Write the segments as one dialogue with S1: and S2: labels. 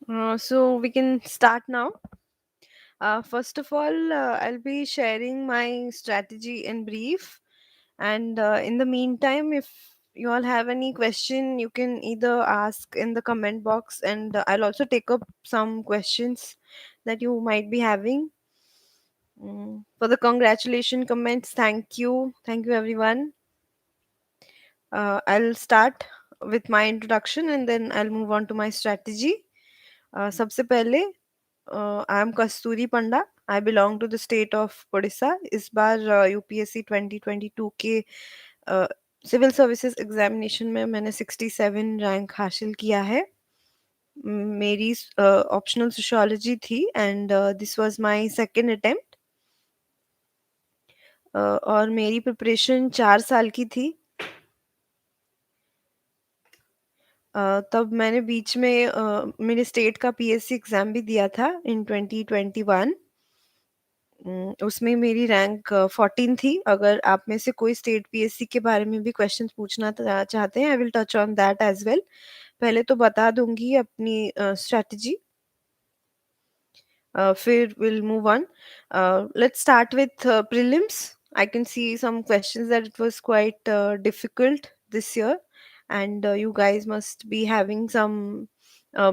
S1: So we can start now. First of all, I'll be sharing my strategy in brief. And in the meantime, if you all have any question, you can either ask in the comment box, and I'll also take up some questions that you might be having. For the congratulation comments, thank you everyone. I'll start with my introduction and then I'll move on to my strategy. सबसे पहले I am Kasturi Panda. I belong to the state of Orissa. इस बार UPSC 2022 के civil services examination में मैंने 67 rank हासिल किया है। मेरी ऑप्शनल सोशियोलॉजी थी and this was my second attempt. और मेरी प्रिपरेशन 4 साल की थी। तब मैंने बीच में मेरे स्टेट का पीएससी एग्ज़ाम भी दिया था इन 2021। उसमें मेरी रैंक 14 थी। अगर आप में से कोई स्टेट पीएससी के बारे में भी क्वेश्चंस पूछना चाहते हैं, I will touch on that as well. पहले तो बता दूँगी अपनी स्ट्रैटेजी, फिर we'll move on. Let's start with prelims. I can see some questions that it was quite difficult this year, and you guys must be having some.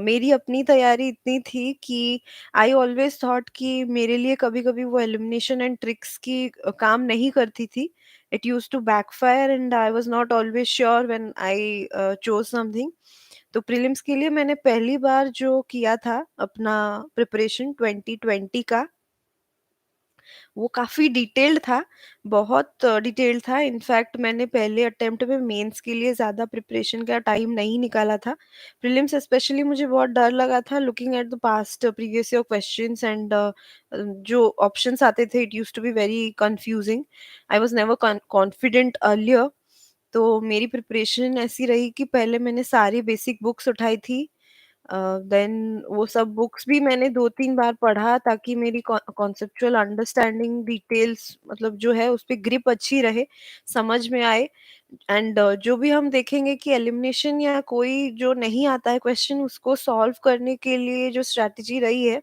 S1: मेरी अपनी तैयारी इतनी थी कि आई ऑलवेज थॉट कि मेरे लिए कभी कभी वो एलिमिनेशन एंड ट्रिक्स की काम नहीं करती थी। It use to backfire and I was not always sure when I chose something. तो प्रीलिम्स के लिए मैंने पहली बार जो किया था अपना प्रिपरेशन 2020 का, वो काफ़ी डिटेल्ड था, बहुत डिटेल्ड था। इनफैक्ट मैंने पहले अटेम्प्ट में मेंस के लिए ज़्यादा प्रिपरेशन का टाइम नहीं निकाला था। प्रीलिम्स स्पेशली मुझे बहुत डर लगा था looking at the past previous year questions and जो ऑप्शंस आते थे, it used to be very confusing. I was never confident earlier. तो मेरी प्रिपरेशन ऐसी रही कि पहले मैंने सारी बेसिक बुक्स उठाई थी। देन वो सब बुक्स भी मैंने 2-3 बार पढ़ा ताकि मेरी कॉन्सेप्चुअल अंडरस्टैंडिंग डिटेल्स मतलब जो है उस पे ग्रिप अच्छी रहे, समझ में आए। एंड जो भी हम देखेंगे कि एलिमिनेशन या कोई जो नहीं आता है क्वेश्चन, उसको सॉल्व करने के लिए जो स्ट्रैटेजी रही है,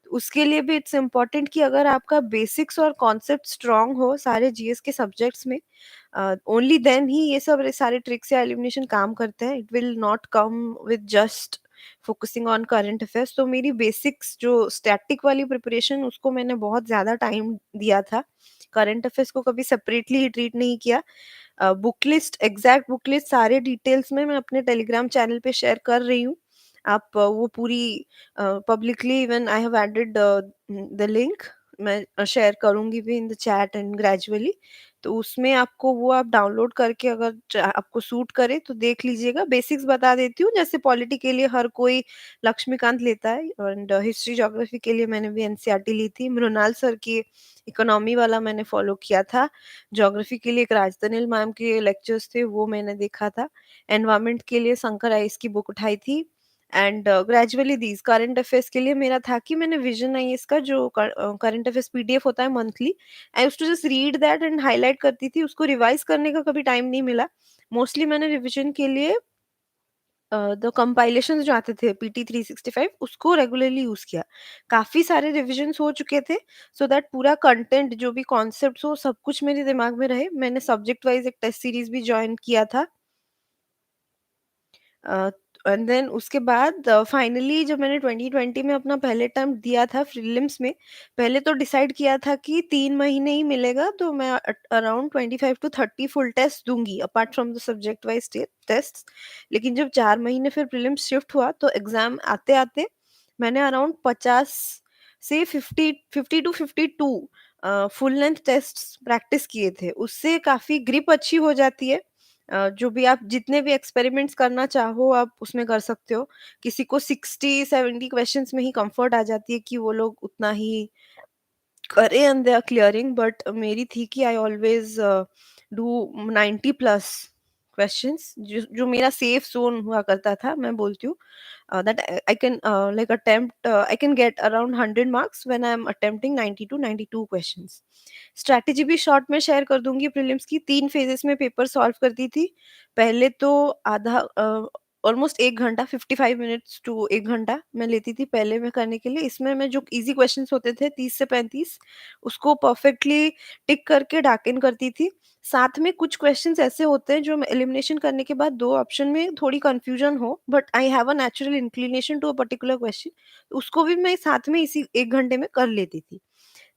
S1: उसके लिए भी इट्स इम्पोर्टेंट कि अगर आपका बेसिक्स और कॉन्सेप्ट स्ट्रांग हो सारे जीएस के सब्जेक्ट्स में, ओनली देन ही ये सब सारे ट्रिक्स या एलिमिनेशन काम करते हैं। It will not come with just focusing on current affairs. तो मेरी बेसिक्स जो स्टैटिक वाली प्रिपरेशन, उसको मैंने बहुत ज़्यादा टाइम दिया था। करंट अफेयर्स को कभी सेपरेटली ही ट्रीट नहीं किया। Book list, exact book list सारे डिटेल्स में मैं अपने टेलीग्राम चैनल पे शेयर कर रही हूँ। आप वो पूरी publicly, even I have added the link, मैं शेयर करूँगी भी in the chat and gradually. तो उसमें आपको वो आप डाउनलोड करके अगर आपको सूट करे तो देख लीजिएगा। बेसिक्स बता देती हूँ, जैसे पॉलिटी के लिए हर कोई लक्ष्मीकांत लेता है एंड हिस्ट्री ज्योग्राफी के लिए मैंने भी एनसीईआरटी ली थी। मृणाल सर की इकोनॉमी वाला मैंने फॉलो किया था। ज्योग्राफी के लिए एक राजतनिल मैम के लेक्चर्स थे, वो मैंने देखा था। एनवायरनमेंट के लिए शंकर आईएएस की बुक उठाई थी। And gradually these current affairs के लिए मेरा था कि मैंने विजन आईएएस का जो करंट अफेयर्स पीडीएफ होता है monthly, I used to just read that and highlight करती थी। उसको रिवाइज करने का कभी टाइम नहीं मिला। मोस्टली मैंने रिविजन के लिए द कंपाइलेशंस जो आते थे पीटी 365, उसको रेगुलरली यूज किया। काफी सारे रिविजन्स हो चुके थे, सो दैट पूरा कंटेंट जो भी कॉन्सेप्ट्स हो सब कुछ मेरे दिमाग में रहे। मैंने सब्जेक्ट वाइज एक टेस्ट सीरीज भी ज्वाइन किया था। एंड देन उसके बाद फाइनली जब मैंने 2020 में अपना पहले अटेम्प्ट दिया था प्रीलिम्स में, पहले तो डिसाइड किया था कि 3 महीने ही मिलेगा, तो मैं अराउंड 25 to 30 फुल टेस्ट दूंगी apart from the subject wise test. लेकिन जब 4 महीने फिर प्रीलिम्स शिफ्ट हुआ तो एग्जाम आते आते मैंने अराउंड 50 से 50 to 52 full length test practice किए थे। उससे काफी ग्रिप अच्छी हो जाती है। जो भी आप जितने भी एक्सपेरिमेंट्स करना चाहो आप उसमें कर सकते हो। किसी को 60-70 क्वेश्चंस में ही कंफर्ट आ जाती है कि वो लोग उतना ही करें and they are clearing, but मेरी थी कि I always do 90 plus questions. जो मेरा सेफ जोन हुआ करता था, मैं बोलती हूँ that I can like attempt I can get around 100 marks when I am attempting 90 to 92 questions. Strategy भी शॉर्ट में शेयर कर दूंगी। प्रीलिम्स की 3 फेजेस में पेपर सॉल्व करती थी। पहले तो आधा ऑलमोस्ट 1 घंटा 55 मिनट्स टू 1 घंटा मैं लेती थी पहले में करने के लिए। इसमें मैं जो ईज़ी क्वेश्चंस होते थे 30 से 35 उसको परफेक्टली टिक करके डाक इन करती थी। साथ में कुछ क्वेश्चंस ऐसे होते हैं जो मैं एलिमिनेशन करने के बाद 2 ऑप्शन में थोड़ी कन्फ्यूजन हो, but I have a natural inclination to a particular question, उसको भी मैं साथ में इसी 1 घंटे में कर लेती थी।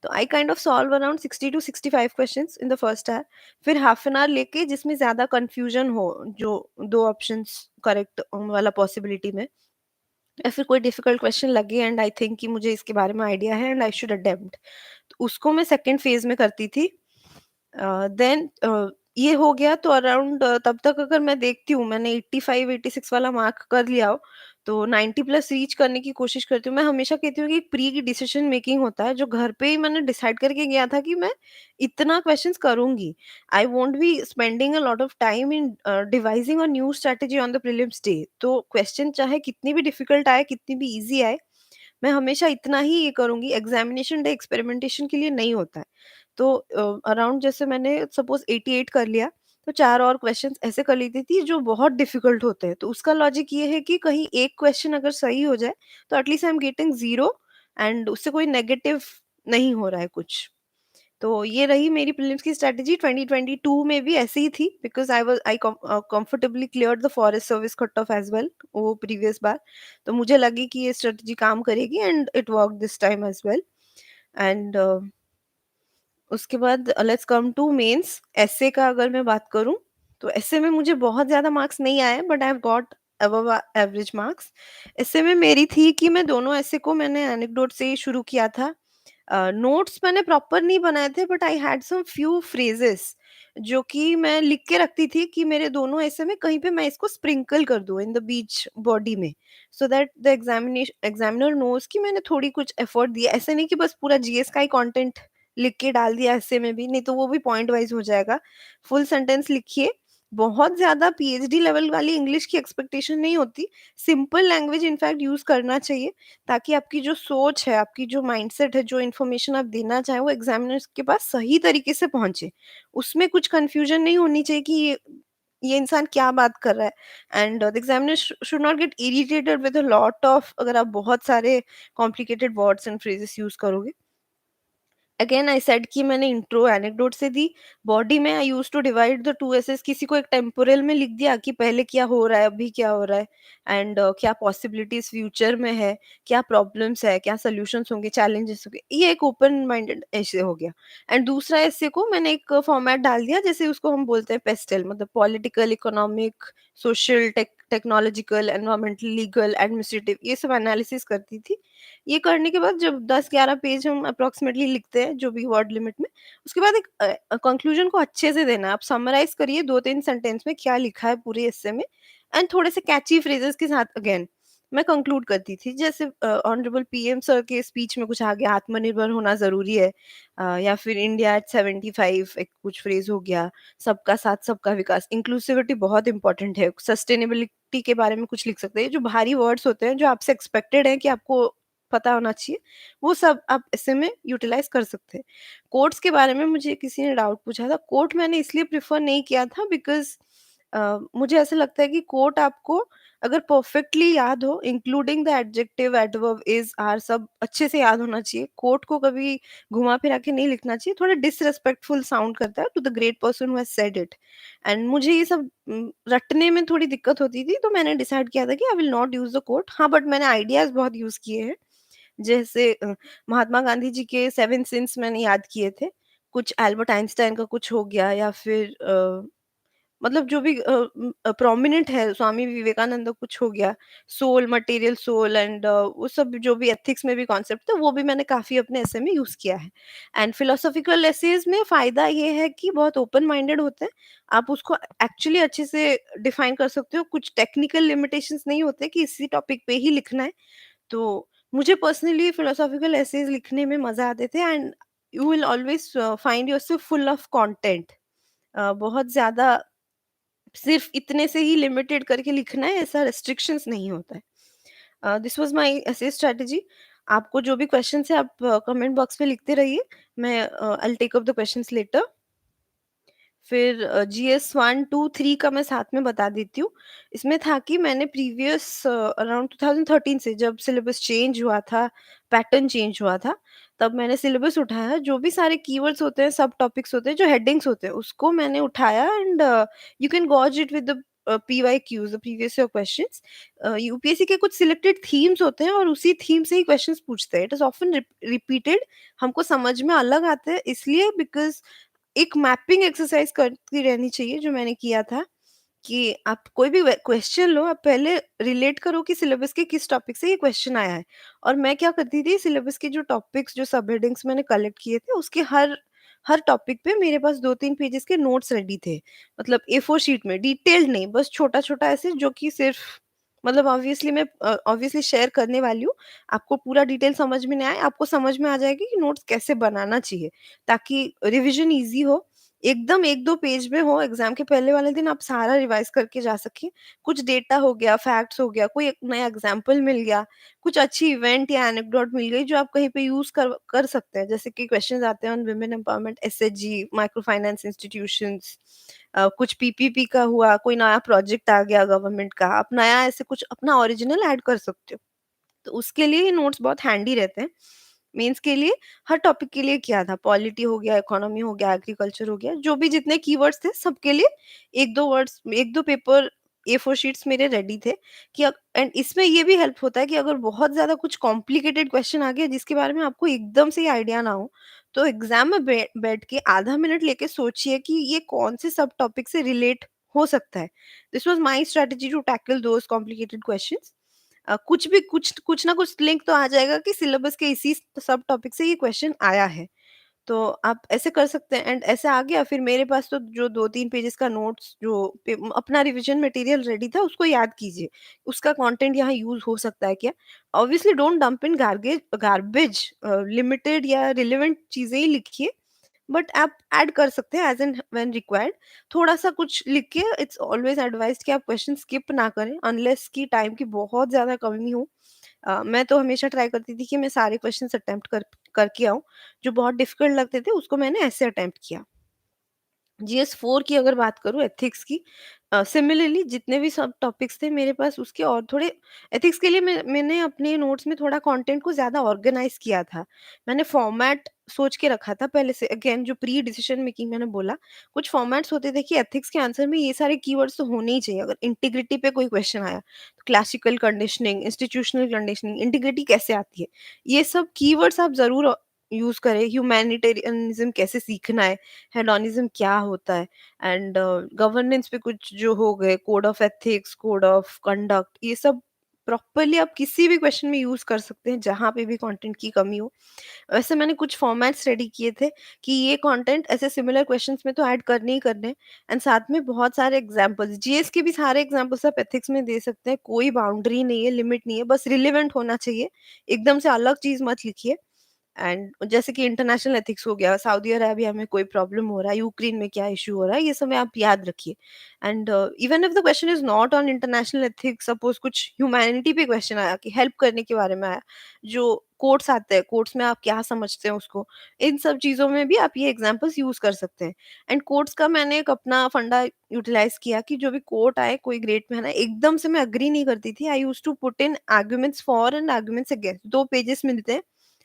S1: तो I kind of solve around 60 to 65 questions in the first hour. फिर हाफ एन आवर लेके जिसमें ज़्यादा कन्फ्यूजन हो, जो 2 ऑप्शंस करेक्ट वाला पॉसिबिलिटी में, या फिर कोई डिफिकल्ट क्वेश्चन लगे एंड आई थिंक कि मुझे इसके बारे में आइडिया है एंड आई शुड अटेम्प्ट, तो उसको मैं सेकंड फेज में करती थी। देन ये हो गया तो अराउंड तब तक अगर मैं देखती हूँ मैंने 85 86 वाला मार्क कर लिया हो, तो 90 प्लस रीच करने की कोशिश करती हूँ। मैं हमेशा कहती हूँ कि एक प्री डिसीजन मेकिंग होता है जो घर पे ही मैंने डिसाइड करके गया था कि मैं इतना क्वेश्चंस करूंगी। I won't be spending a lot of time in devising a new strategy on the prelims day. तो क्वेश्चन चाहे कितनी भी डिफिकल्ट आए कितनी भी इजी आए, मैं हमेशा इतना ही ये करूँगी, एग्ज़ामिनेशन डे एक्सपेरिमेंटेशन के लिए नहीं होता है। तो अराउंड जैसे मैंने सपोज़ 88 कर लिया, तो 4 और क्वेश्चन्स ऐसे कर लेती थी जो बहुत डिफ़िकल्ट होते हैं। तो उसका लॉजिक ये है कि कहीं एक क्वेश्चन अगर सही हो जाए, तो at least I am getting 0 and उससे कोई नेगेटिव नहीं हो रहा है कुछ। तो ये रही मेरी प्रीलिम्स की स्ट्रैटेजी। 2022 में भी ऐसे ही थी because I comfortably cleared the forest service cut off as well वो प्रीवियस बार। तो मुझे लगी कि ये स्ट्रैटेजी काम करेगी and it worked this time as well. And उसके बाद लेट्स कम टू मेंस। एस्से का अगर मैं बात करूँ, तो एस्से में मुझे बहुत ज़्यादा मार्क्स नहीं आए but I have got above average marks. Essay में मेरी थी कि मैं दोनों एस्से को मैंने एनेक्डोट से ही शुरू किया था। नोट्स मैंने प्रॉपर नहीं बनाए थे but I had some few phrases जो कि मैं लिख के रखती थी कि मेरे दोनों ऐसे में कहीं पे मैं इसको स्प्रिंकल कर दूं इन द बीच बॉडी में, so that the examiner knows कि मैंने थोड़ी कुछ एफर्ट दिया। ऐसे नहीं कि बस पूरा जीएस का ही कंटेंट लिख के डाल दिया ऐसे में भी, नहीं तो वो भी पॉइंट वाइज हो जाएगा। फुल सेंटेंस लिखिए। बहुत ज्यादा पीएचडी लेवल वाली इंग्लिश की एक्सपेक्टेशन नहीं होती। सिंपल लैंग्वेज इनफैक्ट यूज करना चाहिए ताकि आपकी जो सोच है, आपकी जो माइंडसेट है, जो इन्फॉर्मेशन आप देना चाहें वो एग्जामिनर्स के पास सही तरीके से पहुँचे। उसमें कुछ कन्फ्यूजन नहीं होनी चाहिए कि ये इंसान क्या बात कर रहा है। And the examiner should not get irritated with a lot of, अगर आप बहुत सारे complicated words and phrases use करोगे। अगेन आई सेड कि मैंने इंट्रो एनेक्डोट से दी। बॉडी में I used to divide the 2 essays. किसी को एक टेम्पोरल में लिख दिया कि पहले क्या हो रहा है, अभी क्या हो रहा है एंड क्या पॉसिबिलिटीज़ फ्यूचर में है, क्या प्रॉब्लम्स है, क्या सॉल्यूशंस होंगे, चैलेंजेस होंगे। ये एक ओपन माइंडेड ऐसे हो गया। एंड दूसरा ऐसे को मैंने एक फॉर्मेट डाल दिया जैसे उसको हम बोलते हैं पेस्टल, मतलब political, economic, social, technological, environmental, legal, administrative, ये सब एनालिसिस करती थी। ये करने के बाद जब 10-11 पेज हम अप्रॉक्सिमेटली लिखते हैं जो भी वर्ड लिमिट में, उसके बाद एक कंक्लूजन को अच्छे से देना है। आप समराइज़ करिए 2-3 सेंटेंस में क्या लिखा है पूरे एस्से में एंड थोड़े से कैची फ्रेजेस के साथ अगेन मैं कंक्लूड करती थी। जैसे ऑनरेबल पीएम सर के स्पीच में कुछ आ गया, आत्मनिर्भर होना ज़रूरी है, या फिर इंडिया एट 75 एक कुछ फ्रेज हो गया, सबका साथ सबका विकास, इंक्लूसिविटी बहुत इंपॉर्टेंट है, सस्टेनेबिलिटी के बारे में कुछ लिख सकते हैं। जो भारी वर्ड्स होते हैं जो आपसे एक्सपेक्टेड है कि आपको पता होना चाहिए, वो सब आप ऐसे में यूटिलाइज़ कर सकते हैं। कोट्स के बारे में मुझे किसी ने डाउट पूछा था। कोट मैंने इसलिए प्रेफ़र नहीं किया था बिकॉज़ मुझे ऐसा लगता है कि कोट आपको अगर परफेक्टली याद हो, including the adjective, adverb, is, are, सब अच्छे से याद होना चाहिए। कोट को कभी घुमा-फिरा के नहीं लिखना चाहिए। थोड़ा डिसरिस्पेक्टफुल साउंड करता है to the great person who has said it. And मुझे ये सब रटने में थोड़ी दिक्कत होती थी, तो मैंने डिसाइड किया था कि I will not use the quote. हाँ, बट मैंने आइडियाज़ बहुत यूज़ किए हैं। जैसे महात्मा गांधी जी के 7 सिंस मैंने याद किए थे। कुछ एल्बर्ट आइंस्टाइन का कुछ हो गया, या फिर मतलब जो भी प्रोमिनेंट है, स्वामी विवेकानंद का कुछ हो गया, सोल, मटेरियल सोल एंड वो सब जो भी एथिक्स में भी कॉन्सेप्ट थे, वो भी मैंने काफ़ी अपने एसे में यूज़ किया है। एंड फिलोसॉफिकल एसेज में फ़ायदा ये है कि बहुत ओपन माइंडेड होते हैं। आप उसको एक्चुअली अच्छे से डिफाइन कर सकते हो। कुछ टेक्निकल लिमिटेशंस नहीं होते कि इसी टॉपिक पे ही लिखना है। तो मुझे पर्सनली फिलोसॉफिकल एसेज लिखने में मज़ा आते थे and you will always find yourself full of content. बहुत ज़्यादा सिर्फ इतने से ही लिमिटेड करके लिखना है, ऐसा रिस्ट्रिक्शंस नहीं होता है। This was my essay strategy. आपको जो भी क्वेश्चंस है आप कमेंट बॉक्स में लिखते रहिए। मैं I will take up the questions later. फिर जीएस 1, 2, 3 का मैं साथ में बता देती हूँ। इसमें था कि मैंने प्रीवियस अराउंड 2013 से जब सिलेबस चेंज हुआ था, पैटर्न चेंज हुआ था, तब मैंने सिलेबस उठाया, जो भी सारे कीवर्ड्स होते हैं, सब टॉपिक्स होते हैं, जो हेडिंग्स होते हैं, उसको मैंने उठाया and you can gauge it with the PYQs, the previous year questions. UPSC के कुछ सिलेक्टेड थीम्स होते हैं और उसी थीम से ही क्वेश्चंस पूछते हैं। इट इज़ ऑफन रिपीटेड, हमको समझ में अलग आते हैं इसलिए बिकॉज़ एक मैपिंग एक्सरसाइज करती रहनी चाहिए, जो मैंने किया था कि आप कोई भी क्वेश्चन लो, आप पहले रिलेट करो कि सिलेबस के किस टॉपिक से ये क्वेश्चन आया है। और मैं क्या करती थी, सिलेबस के जो टॉपिक्स, जो सब हेडिंग्स मैंने कलेक्ट किए थे, उसके हर हर टॉपिक पे मेरे पास 2-3 पेजेस के नोट्स रेडी थे। मतलब ए4 शीट में, डिटेल्ड नहीं, बस छोटा-छोटा ऐसे, जो कि सिर्फ मतलब ऑब्वियसली मैं ऑब्वियसली शेयर करने वाली हूँ। आपको पूरा डिटेल समझ में नहीं आए, आपको समझ में आ जाएगा कि नोट्स कैसे बनाना चाहिए, ताकि रिविज़न ईज़ी हो। एकदम 1-2 पेज में हो, एग्ज़ाम के पहले वाले दिन आप सारा रिवाइज़ करके जा सकें। कुछ डेटा हो गया, फैक्ट्स हो गया, कोई एक नया एग्ज़ाम्पल मिल गया, कुछ अच्छी इवेंट या एनेक्डोट मिल गई जो आप कहीं पे यूज़ कर कर सकते हैं। जैसे कि क्वेश्चन्स आते हैं on women empowerment, SHG, micro finance institutions, कुछ पीपीपी का हुआ, कोई नया प्रोजेक्ट आ गया गवर्नमेंट का, आप नया ऐसे कुछ अपना ओरिजिनल ऐड कर सकते हो। तो उसके लिए ये नोट्स बहुत हैंडी रहते हैं। मेंस के लिए हर टॉपिक के लिए किया था, पॉलिटी हो गया, इकोनॉमी हो गया, एग्रीकल्चर हो गया, जो भी जितने कीवर्ड्स थे सबके लिए 1-2 वर्ड्स, 1-2 पेपर ए4 शीट्स मेरे रेडी थे कि एंड इसमें ये भी हेल्प होता है कि अगर बहुत ज़्यादा कुछ कॉम्प्लिकेटेड क्वेश्चन आ गया जिसके बारे में आपको एकदम से ही आइडिया ना हो, तो एग्ज़ाम में बैठ के आधा मिनट लेके सोचिए कि ये कौन से सब टॉपिक से रिलेट हो सकता है। This was my strategy to tackle those complicated questions. कुछ भी कुछ कुछ ना कुछ लिंक तो आ जाएगा कि सिलेबस के इसी सब टॉपिक से ये क्वेश्चन आया है। तो आप ऐसे कर सकते हैं एंड ऐसे आ गया, फिर मेरे पास तो जो 2-3 पेजेस का नोट्स, जो अपना रिवीजन मटेरियल रेडी था, उसको याद कीजिए। उसका कंटेंट यहाँ यूज़ हो सकता है क्या? Obviously don't dump in garbage, limited या रिलेवेंट चीज़ें ही लिखिए, बट आप ऐड कर सकते हैं एज़ एंड व्हेन रिक्वायर्ड। थोड़ा-सा कुछ लिख के, इट्स ऑलवेज़ एडवाइस्ड कि आप क्वेश्चन स्किप ना करें अनलेस कि टाइम की बहुत ज़्यादा कमी हो। मैं तो हमेशा ट्राई करती थी कि मैं सारे क्वेश्चंस अटेम्प्ट करके आऊँ। जो बहुत डिफ़िकल्ट लगते थे उसको मैंने ऐसे अटेम्प्ट किया। जीएस 4 की अगर बात करूँ, एथिक्स की, सिमिलरली जितने भी सब टॉपिक्स थे मेरे पास, उसके और थोड़े एथिक्स के लिए मैंने अपने नोट्स में थोड़ा कंटेंट को ज़्यादा ऑर्गेनाइज़ किया था। मैंने फॉर्मेट सोच के रखा था पहले से, अगेन जो प्री डिसीजन मेकिंग मैंने बोला, कुछ फॉर्मेट्स होते थे कि एथिक्स के आंसर में ये सारे कीवर्ड्स तो होने ही चाहिए। अगर इंटीग्रिटी पे कोई क्वेश्चन आया, तो classical conditioning, institutional conditioning, integrity कैसे आती है? ये सब कीवर्ड्स आप ज़रूर यूज़ करें। ह्यूमैनिटेरियनिज़्म कैसे सीखना है? हेडोनिज्म क्या होता है, एंड गवर्नेंस पे कुछ जो हो गए, code of ethics, code of conduct, ये सब प्रॉपरली आप किसी भी क्वेश्चन में यूज कर सकते हैं जहां पे भी कंटेंट की कमी हो। वैसे मैंने कुछ फॉर्मेट्स रेडी किए थे कि ये कंटेंट ऐसे सिमिलर क्वेश्चंस में तो ऐड करने ही करने हैं, एंड साथ में बहुत सारे एग्जांपल्स, जीएस के भी सारे एग्जांपल्स आप एथिक्स में दे सकते हैं। कोई बाउंड्री नहीं है, लिमिट नहीं है, बस रिलेवेंट होना चाहिए। एकदम से अलग चीज मत लिखिए। एंड जैसे कि इंटरनेशनल एथिक्स हो गया, सऊदी अरेबिया में कोई प्रॉब्लम हो रहा है, यूक्रेन में क्या इश्यू हो रहा है, ये सब आप याद रखिए। And even if the question is not on international ethics, suppose कुछ ह्यूमैनिटी पे क्वेश्चन आया कि हेल्प करने के बारे में आया, जो कोट्स आते हैं, कोट्स में आप क्या समझते हैं उसको, इन सब चीज़ों में भी आप ये एग्जाम्पल्स यूज कर सकते हैं। एंड कोट्स का मैंने एक अपना फंडा यूटिलाइज किया कि जो भी कोट आए, कोई ग्रेट में है ना, एकदम से मैं अग्री नहीं करती थी। I use to put in arguments for and arguments against, 2 pages मिलते हैं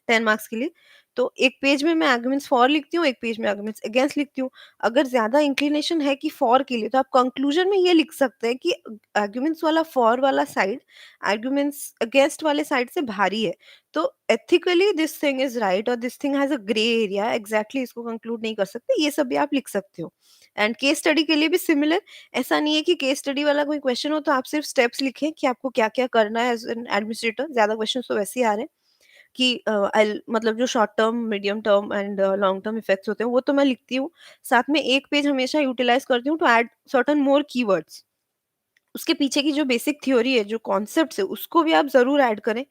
S1: 10 मार्क्स के लिए। तो एक पेज में मैं आर्गुमेंट्स फॉर लिखती हूँ, एक पेज में आर्गुमेंट्स अगेंस्ट लिखती हूँ। अगर ज़्यादा इंक्लिनेशन है कि फॉर के लिए, तो आप कंक्लूजन में ये लिख सकते हैं कि आर्गुमेंट्स वाला फॉर वाला साइड आर्गुमेंट्स अगेंस्ट वाले साइड से भारी है। तो ethically this thing is right और this thing has a grey area, exactly इसको कंक्लूड नहीं कर सकते। ये सब भी आप लिख सकते हो। एंड केस स्टडी के लिए भी सिमिलर, ऐसा नहीं है कि केस स्टडी वाला कोई क्वेश्चन हो तो आप सिर्फ स्टेप्स लिखें कि आपको क्या-क्या करना है एज़ एन एडमिनिस्ट्रेटर। ज़्यादा क्वेश्चंस तो वैसे ही आ रहे हैं। कि मतलब जो short term, medium term and long term effects होते हैं, वो तो मैं लिखती हूँ। साथ में एक पेज हमेशा यूटिलाइज़ करती हूँ to add certain more keywords. उसके पीछे की जो बेसिक थ्योरी है, जो कॉन्सेप्ट्स है, उसको भी आप ज़रूर ऐड करें।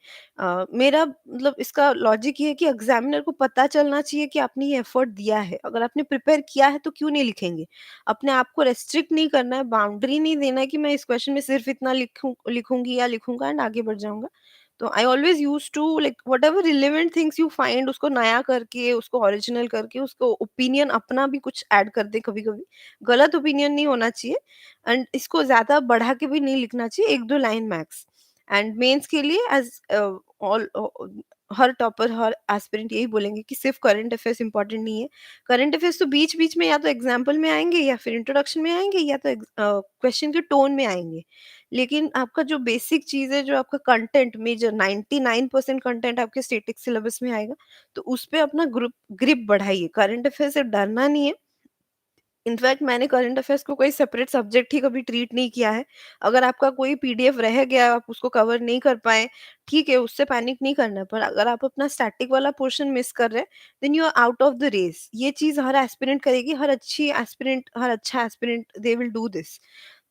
S1: मेरा मतलब इसका लॉजिक ये है कि एग्ज़ामिनर को पता चलना चाहिए कि आपने ये एफर्ट दिया है। अगर आपने प्रिपेयर किया है तो क्यों नहीं लिखेंगे? अपने आप को रेस्ट्रिक्ट नहीं करना है, बाउंड्री नहीं देना है कि मैं इस क्वेश्चन में सिर्फ़ इतना लिखूँगी या लिखूँगा एंड आगे बढ़ जाऊँगा। तो I always use to like whatever relevant things you find, उसको नया करके, उसको ओरिजिनल करके, उसको ओपिनियन अपना भी कुछ ऐड कर दे कभी कभी। गलत ओपिनियन नहीं होना चाहिए, एंड इसको ज्यादा बढ़ा के भी नहीं लिखना चाहिए, एक दो लाइन मैक्स। एंड मेंस के लिए एज ऑल हर टॉपर, हर एस्पिरेंट यही बोलेंगे कि सिर्फ करंट अफेयर्स इंपॉर्टेंट नहीं है। करंट अफेयर्स तो बीच बीच में या तो एग्जाम्पल में आएंगे, या फिर इंट्रोडक्शन में आएंगे, या तो क्वेश्चन के टोन में आएंगे। लेकिन आपका जो बेसिक चीज है, जो आपका कंटेंट मेजर 99% कंटेंट आपके स्टेटिक सिलेबस में आएगा, तो उस पे अपना ग्रुप ग्रिप बढ़ाइए। करंट अफेयर से डरना नहीं है। इनफैक्ट मैंने करंट अफेयर्स को कोई सेपरेट सब्जेक्ट ही कभी ट्रीट नहीं किया है। अगर आपका कोई पीडीएफ रह गया, आप उसको कवर नहीं कर पाए, ठीक है, उससे पैनिक नहीं करना। पर अगर आप अपना स्टैटिक वाला पोर्शन मिस कर रहे हैं, then you are out of the race. ये चीज हर एस्पिरेंट करेगी, हर अच्छी एस्पिरेंट, हर अच्छा aspirant, they will do this.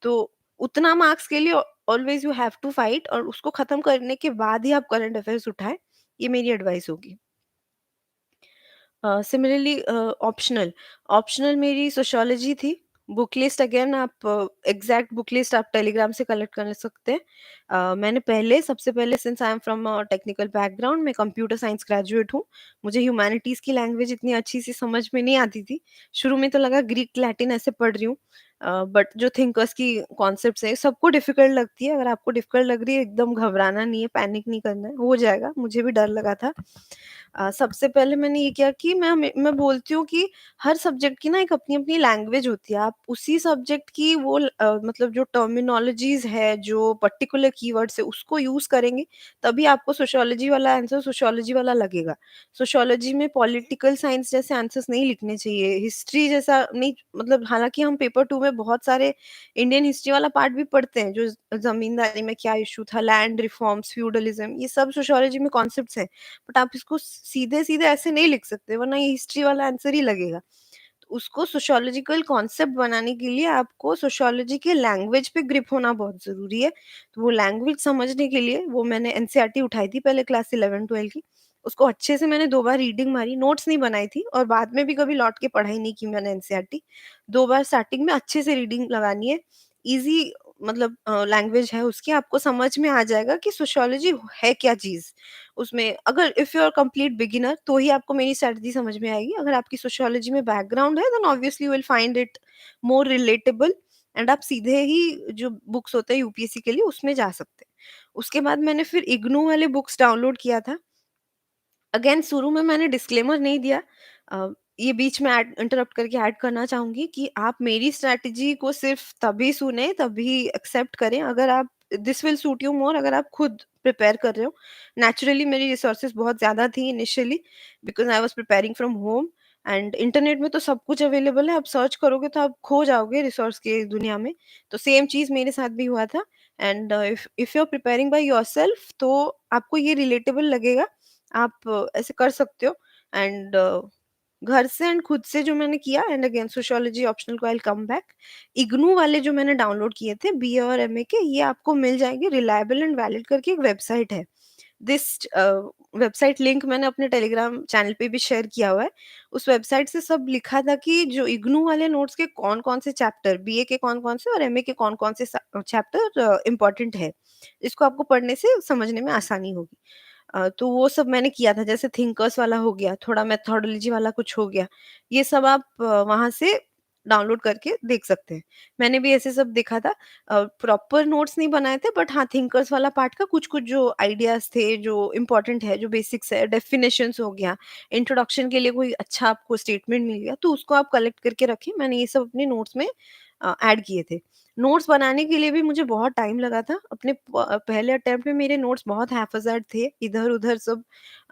S1: तो उतना मार्क्स के लिए always you have to fight, और उसको खत्म करने के बाद ही आप करंट अफेयर्स उठाएं। ये मेरी एडवाइस होगी। सिमिलरली ऑप्शनल, ऑप्शनल मेरी सोशियोलॉजी थी। बुक लिस्ट अगेन आप एग्जैक्ट बुक लिस्ट आप टेलीग्राम से कलेक्ट कर सकते हैं। मैंने पहले, सबसे पहले, since I am from technical background, मैं कंप्यूटर साइंस ग्रेजुएट हूँ। मुझे ह्यूमैनिटीज की लैंग्वेज इतनी अच्छी सी समझ में नहीं आती थी। शुरू में तो लगा ग्रीक लैटिन ऐसे पढ़ रही हूँ, बट जो थिंकर्स की कॉन्सेप्ट्स है सबको डिफिकल्ट लगती है। अगर आपको डिफिकल्ट लग रही है, एकदम घबराना नहीं है, पैनिक नहीं करना है, हो जाएगा। मुझे भी डर लगा था। सबसे पहले मैंने ये किया कि मैं बोलती हूँ कि हर सब्जेक्ट की ना एक अपनी-अपनी लैंग्वेज होती है। आप उसी सब्जेक्ट की वो मतलब जो टर्मिनोलॉजीज़ है, जो पर्टिकुलर कीवर्ड्स है, उसको यूज़ करेंगे, तभी आपको सोशियोलॉजी वाला आंसर सोशियोलॉजी वाला लगेगा। सोशियोलॉजी में पॉलिटिकल साइंस जैसे आंसर्स नहीं लिखने चाहिए, हिस्ट्री जैसा नहीं। मतलब हालाँकि हम पेपर 2 में बहुत सारे इंडियन हिस्ट्री वाला पार्ट भी पढ़ते हैं, जो ज़मींदारी में क्या इश्यू था, लैंड रिफॉर्म्स, फ्यूडलिज्म, ये सब सोशियोलॉजी में कॉन्सेप्ट्स हैं। बट आप इसको सीधे-सीधे ऐसे नहीं लिख सकते, वरना ये हिस्ट्री वाला आंसर ही लगेगा। तो उसको सोशियोलॉजिकल कॉन्सेप्ट बनाने के लिए आपको सोशियोलॉजी के लैंग्वेज पे ग्रिप होना बहुत ज़रूरी है। तो वो लैंग्वेज समझने के लिए वो मैंने एनसीईआरटी उठाई थी पहले क्लास 11-12 की। उसको अच्छे से मैंने 2 बार रीडिंग मारी, नोट्स नहीं बनाई थी, और बाद में भी कभी लौट के पढ़ाई नहीं की मैंने एनसीईआरटी। 2 बार स्टार्टिंग में अच्छे से रीडिंग लगानी है। ईज़ी मतलब लैंग्वेज है उसकी, आपको समझ में आ जाएगा कि सोशियोलॉजी है क्या चीज़। उसमें अगर if you are complete beginner, तो ही आपको मेरी स्ट्रैटेजी समझ में आएगी। अगर आपकी सोशियोलॉजी में बैकग्राउंड है, then obviously you will find it more relatable, and आप सीधे ही जो बुक्स होते हैं यूपीएससी के लिए उसमें जा सकते हैं। उसके बाद मैंने फिर इग्नू वाले बुक्स डाउनलोड किया था। अगेन शुरू में मैंने डिस्क्लेमर नहीं दिया। ये बीच में ऐड इंटरप्ट करके ऐड करना चाहूँगी कि आप मेरी स्ट्रैटेजी को सिर्फ तभी सुने, तभी एक्सेप्ट करें अगर आप, this will suit you more, अगर आप खुद प्रिपेयर कर रहे हो। नेचुरली मेरी रिसोर्सेज बहुत ज़्यादा थी initially, because I was preparing from home, and internet में तो सब कुछ अवेलेबल है। आप सर्च करोगे तो आप खो जाओगे रिसोर्स की दुनिया में। तो सेम चीज़ मेरे साथ भी हुआ था। And if you are preparing by yourself, तो आपको ये रिलेटेबल लगेगा। आप ऐसे कर सकते हो। एंड घर से एंड खुद से जो मैंने किया, एंड अगेन सोशियोलॉजी ऑप्शनल को I will come back. IGNOU वाले जो मैंने डाउनलोड किए थे बीए और एमए के, ये आपको मिल जाएंगे। रिलायबल एंड वैलिड करके एक वेबसाइट है। दिस वेबसाइट लिंक मैंने अपने टेलीग्राम चैनल पे भी शेयर किया हुआ है। उस वेबसाइट से सब लिखा था कि जो इग्नू वाले नोट्स के कौन-कौन से चैप्टर, बीए के कौन-कौन से और एमए के कौन-कौन से चैप्टर इम्पोर्टेंट है। इसको आपको पढ़ने से समझने में आसानी होगी। तो वो सब मैंने किया था। जैसे थिंकर्स वाला हो गया, थोड़ा मेथोडोलॉजी वाला कुछ हो गया। ये सब आप वहाँ से डाउनलोड करके देख सकते हैं। मैंने भी ऐसे सब देखा था। प्रॉपर नोट्स नहीं बनाए थे, बट हाँ, थिंकर्स वाला पार्ट का कुछ-कुछ जो आइडियाज़ थे, जो इम्पोर्टेंट है, जो बेसिक्स है, डेफिनिशंस हो गया, इंट्रोडक्शन के लिए कोई अच्छा आपको स्टेटमेंट मिल गया, तो उसको आप कलेक्ट करके रखें। मैंने ये सब अपने नोट्स में ऐड किए थे। नोट्स बनाने के लिए भी मुझे बहुत टाइम लगा था। अपने पहले अटेम्प्ट में मेरे नोट्स बहुत हैफ़-ज़ैड थे, इधर-उधर सब,